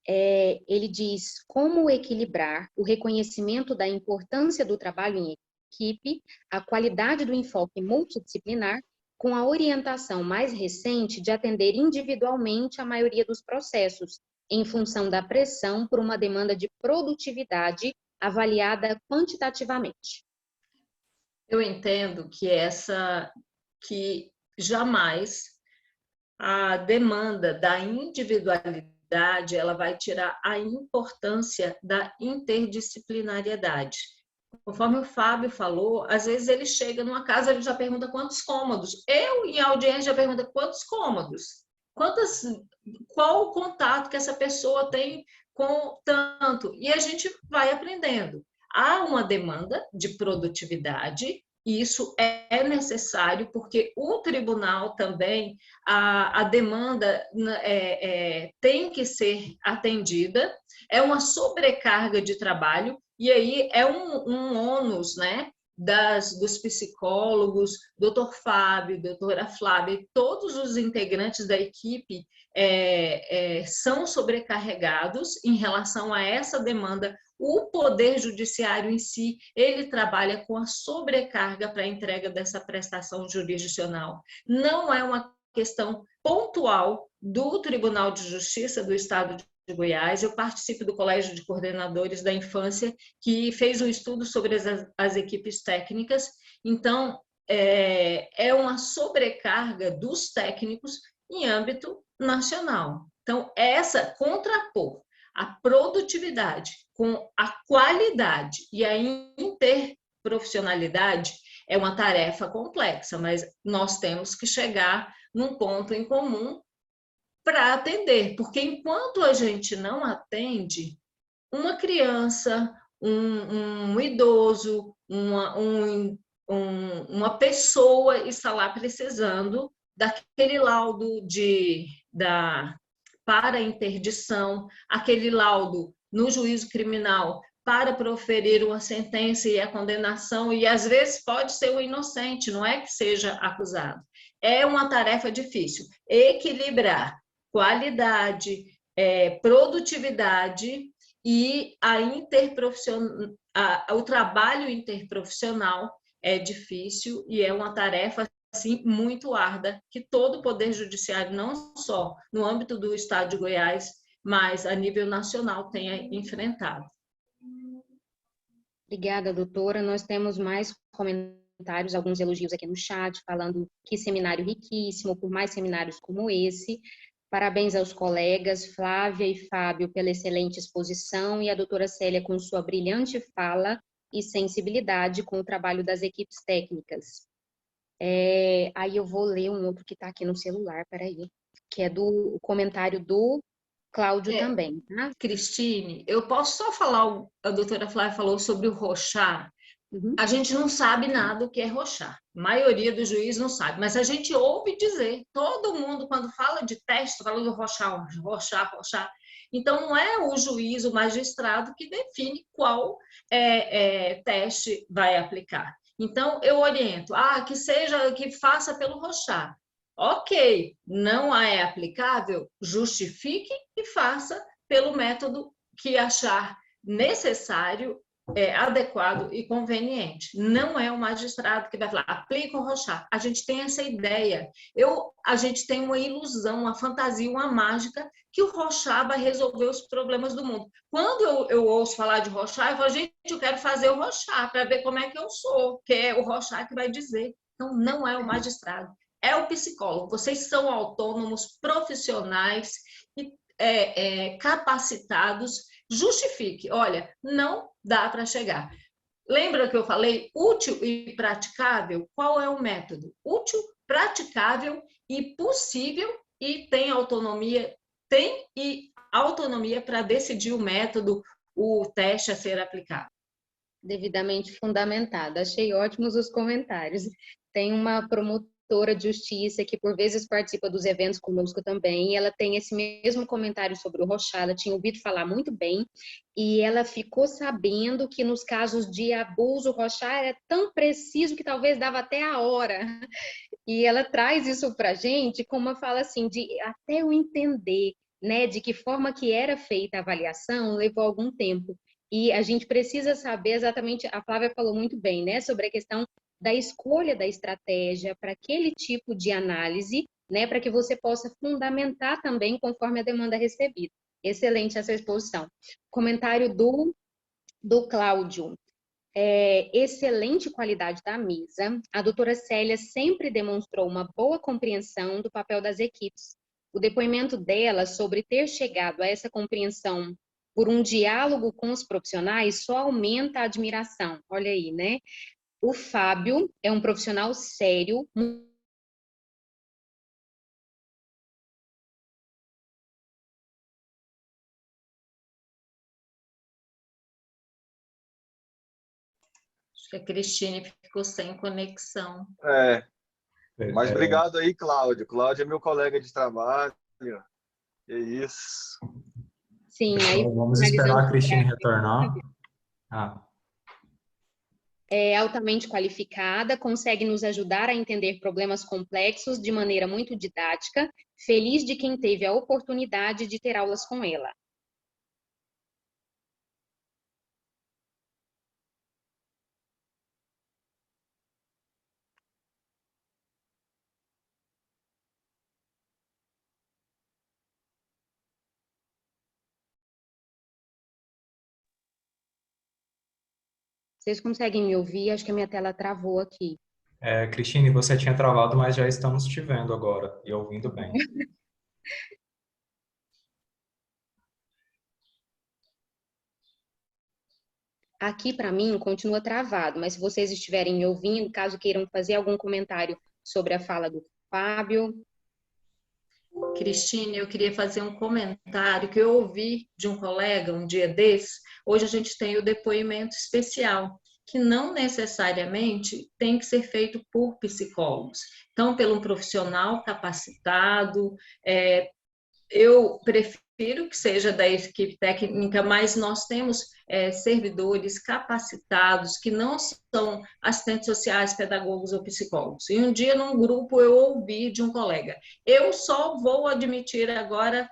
Ele diz, como equilibrar o reconhecimento da importância do trabalho em equipe, a qualidade do enfoque multidisciplinar, com a orientação mais recente de atender individualmente a maioria dos processos, em função da pressão por uma demanda de produtividade avaliada quantitativamente. Eu entendo que jamais a demanda da individualidade ela vai tirar a importância da interdisciplinariedade. Conforme o Fábio falou, às vezes ele chega numa casa, ele já pergunta quantos cômodos. Eu, em audiência, já pergunto quantos cômodos. Qual o contato que essa pessoa tem com tanto? E a gente vai aprendendo. Há uma demanda de produtividade, e isso é necessário, porque o tribunal também, a demanda tem que ser atendida, é uma sobrecarga de trabalho, e aí é um ônus, né, dos psicólogos, doutor Fábio, doutora Flávia, todos os integrantes da equipe são sobrecarregados em relação a essa demanda. O Poder Judiciário em si, ele trabalha com a sobrecarga para a entrega dessa prestação jurisdicional. Não é uma questão pontual do Tribunal de Justiça do Estado de Goiás. Eu participo do Colégio de Coordenadores da Infância, que fez um estudo sobre as equipes técnicas. Então, é uma sobrecarga dos técnicos em âmbito nacional. Então, contrapor a produtividade com a qualidade e a interprofissionalidade é uma tarefa complexa, mas nós temos que chegar num ponto em comum para atender, porque enquanto a gente não atende, uma criança, um idoso, uma pessoa está lá precisando daquele laudo para interdição, aquele laudo no juízo criminal para proferir uma sentença e a condenação, e às vezes pode ser um inocente, não é que seja acusado. É uma tarefa difícil. Equilibrar qualidade, produtividade e o trabalho interprofissional é difícil e é uma tarefa assim, muito árdua, que todo o Poder Judiciário, não só no âmbito do Estado de Goiás, mas a nível nacional, tenha enfrentado. Obrigada, doutora. Nós temos mais comentários, alguns elogios aqui no chat, falando que seminário riquíssimo, por mais seminários como esse. Parabéns aos colegas Flávia e Fábio pela excelente exposição e a doutora Célia com sua brilhante fala e sensibilidade com o trabalho das equipes técnicas. Aí eu vou ler um outro que está aqui no celular, peraí, que é do comentário do Cláudio também. Tá? Cristine, eu posso só falar, a doutora Flávia falou sobre o rochar. Uhum. A gente não sabe nada o que é rochar. A maioria dos juízes não sabe, mas a gente ouve dizer. Todo mundo, quando fala de teste, fala do rochar, rochar, rochar. Então, não é o juiz, o magistrado, que define qual teste vai aplicar. Então, eu oriento, que faça pelo rochar. Ok, não é aplicável, justifique e faça pelo método que achar necessário, adequado e conveniente. Não é o magistrado que vai falar, aplica o rochar. A gente tem essa ideia. A gente tem uma ilusão, uma fantasia, uma mágica que o rochar vai resolver os problemas do mundo. Quando eu ouço falar de rochar, eu falo, gente, eu quero fazer o rochar para ver como é que eu sou, que é o rochar que vai dizer. Então, não é o magistrado. É o psicólogo. Vocês são autônomos, profissionais e capacitados. Justifique. Olha, não dá para chegar. Lembra que eu falei útil e praticável? Qual é o método? Útil, praticável e possível e tem autonomia para decidir o método, o teste a ser aplicado. Devidamente fundamentado. Achei ótimos os comentários. Tem uma promotora de justiça que por vezes participa dos eventos conosco também, e ela tem esse mesmo comentário sobre o rochar, ela tinha ouvido falar muito bem, e ela ficou sabendo que nos casos de abuso, o rochar era tão preciso que talvez dava até a hora, e ela traz isso pra gente com uma fala assim, de até eu entender, né, de que forma que era feita a avaliação, levou algum tempo, e a gente precisa saber exatamente, a Flávia falou muito bem, né, sobre a questão da escolha da estratégia para aquele tipo de análise, né, para que você possa fundamentar também conforme a demanda recebida. Excelente essa exposição. Comentário do Cláudio. Excelente qualidade da mesa. A doutora Célia sempre demonstrou uma boa compreensão do papel das equipes. O depoimento dela sobre ter chegado a essa compreensão por um diálogo com os profissionais só aumenta a admiração. Olha aí, né? O Fábio é um profissional sério. Acho que a Cristine ficou sem conexão. Mas obrigado aí, Cláudio. Cláudio é meu colega de trabalho. É isso. Sim, aí Vamos esperar a Cristine retornar. É altamente qualificada, consegue nos ajudar a entender problemas complexos de maneira muito didática. Feliz de quem teve a oportunidade de ter aulas com ela. Vocês conseguem me ouvir? Acho que a minha tela travou aqui. Cristine, você tinha travado, mas já estamos te vendo agora e ouvindo bem. Aqui, para mim, continua travado, mas se vocês estiverem me ouvindo, caso queiram fazer algum comentário sobre a fala do Fábio. Cristine, eu queria fazer um comentário que eu ouvi de um colega um dia desses. Hoje a gente tem o depoimento especial, que não necessariamente tem que ser feito por psicólogos. Então, pelo um profissional capacitado, eu prefiro que seja da equipe técnica, mas nós temos servidores capacitados que não são assistentes sociais, pedagogos ou psicólogos. E um dia, num grupo, eu ouvi de um colega: eu só vou admitir agora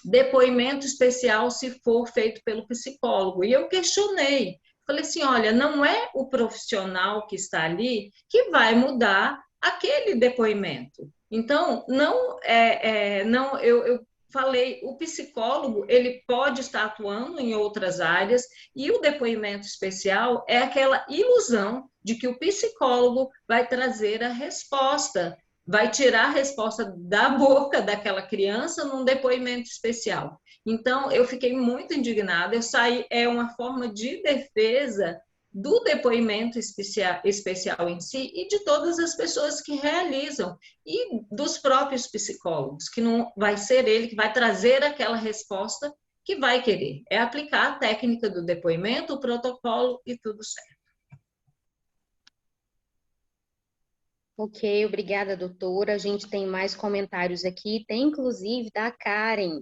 depoimento especial se for feito pelo psicólogo. E eu questionei. Falei assim, olha, não é o profissional que está ali que vai mudar aquele depoimento. Então, eu falei, o psicólogo, ele pode estar atuando em outras áreas e o depoimento especial é aquela ilusão de que o psicólogo vai trazer a resposta, vai tirar a resposta da boca daquela criança num depoimento especial. Então, eu fiquei muito indignada, eu saí, é uma forma de defesa do depoimento especial em si e de todas as pessoas que realizam e dos próprios psicólogos, que não vai ser ele que vai trazer aquela resposta que vai querer. É aplicar a técnica do depoimento, o protocolo e tudo certo. Ok, obrigada, doutora. A gente tem mais comentários aqui, tem inclusive da Karen.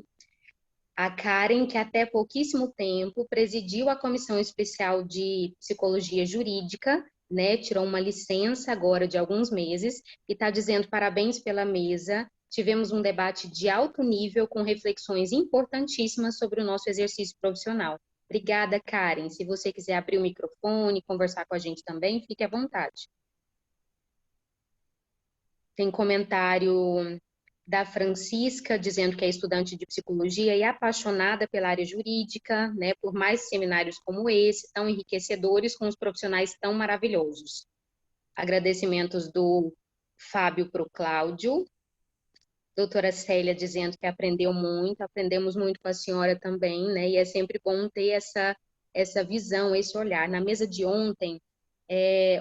A Karen, que até pouquíssimo tempo presidiu a Comissão Especial de Psicologia Jurídica, né? Tirou uma licença agora de alguns meses e está dizendo parabéns pela mesa. Tivemos um debate de alto nível com reflexões importantíssimas sobre o nosso exercício profissional. Obrigada, Karen. Se você quiser abrir o microfone, conversar com a gente também, fique à vontade. Tem comentário da Francisca, dizendo que é estudante de psicologia e apaixonada pela área jurídica, né, por mais seminários como esse, tão enriquecedores, com os profissionais tão maravilhosos. Agradecimentos do Fábio para o Cláudio. Doutora Célia dizendo que aprendeu muito, aprendemos muito com a senhora também, né, e é sempre bom ter essa visão, esse olhar. Na mesa de ontem,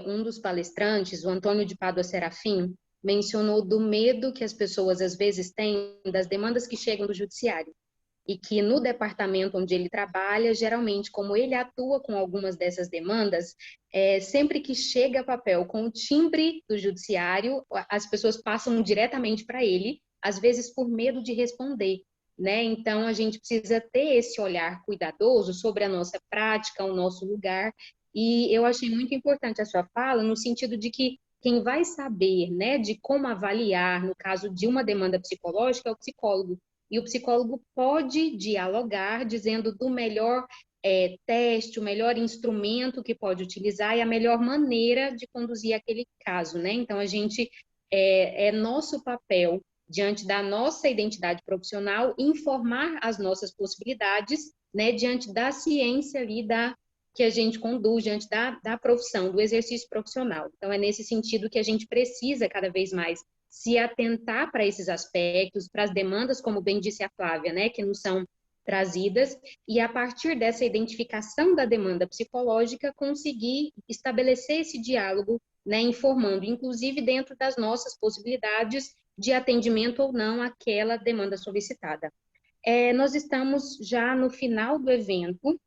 um dos palestrantes, o Antônio de Pádua Serafim, mencionou do medo que as pessoas às vezes têm das demandas que chegam do judiciário e que no departamento onde ele trabalha, geralmente, como ele atua com algumas dessas demandas, sempre que chega papel com o timbre do judiciário, as pessoas passam diretamente para ele, às vezes por medo de responder, né? Então, a gente precisa ter esse olhar cuidadoso sobre a nossa prática, o nosso lugar, e eu achei muito importante a sua fala, no sentido de que quem vai saber, né, de como avaliar, no caso de uma demanda psicológica, é o psicólogo. E o psicólogo pode dialogar, dizendo do melhor teste, o melhor instrumento que pode utilizar e a melhor maneira de conduzir aquele caso, né? Então, a gente, é nosso papel, diante da nossa identidade profissional, informar as nossas possibilidades, né, diante da ciência ali que a gente conduz, diante da profissão, do exercício profissional. Então, é nesse sentido que a gente precisa cada vez mais se atentar para esses aspectos, para as demandas, como bem disse a Flávia, né, que nos são trazidas, e a partir dessa identificação da demanda psicológica, conseguir estabelecer esse diálogo, né, informando, inclusive dentro das nossas possibilidades de atendimento ou não àquela demanda solicitada. Nós estamos já no final do evento.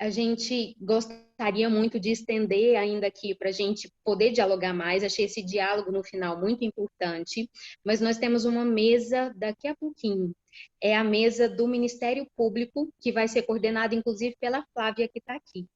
A gente gostaria muito de estender ainda aqui para a gente poder dialogar mais. Achei esse diálogo no final muito importante, mas nós temos uma mesa daqui a pouquinho. É a mesa do Ministério Público, que vai ser coordenada, inclusive, pela Flávia, que está aqui.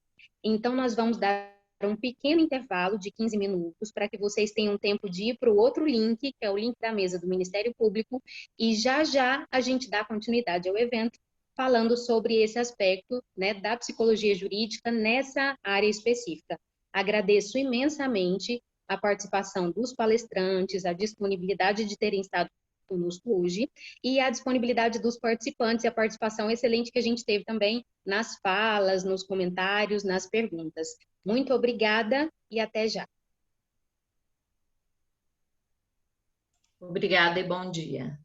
Então, nós vamos dar um pequeno intervalo de 15 minutos para que vocês tenham tempo de ir para o outro link, que é o link da mesa do Ministério Público, e já já a gente dá continuidade ao evento, falando sobre esse aspecto, né, da psicologia jurídica nessa área específica. Agradeço imensamente a participação dos palestrantes, a disponibilidade de terem estado conosco hoje, e a disponibilidade dos participantes e a participação excelente que a gente teve também nas falas, nos comentários, nas perguntas. Muito obrigada e até já. Obrigada e bom dia.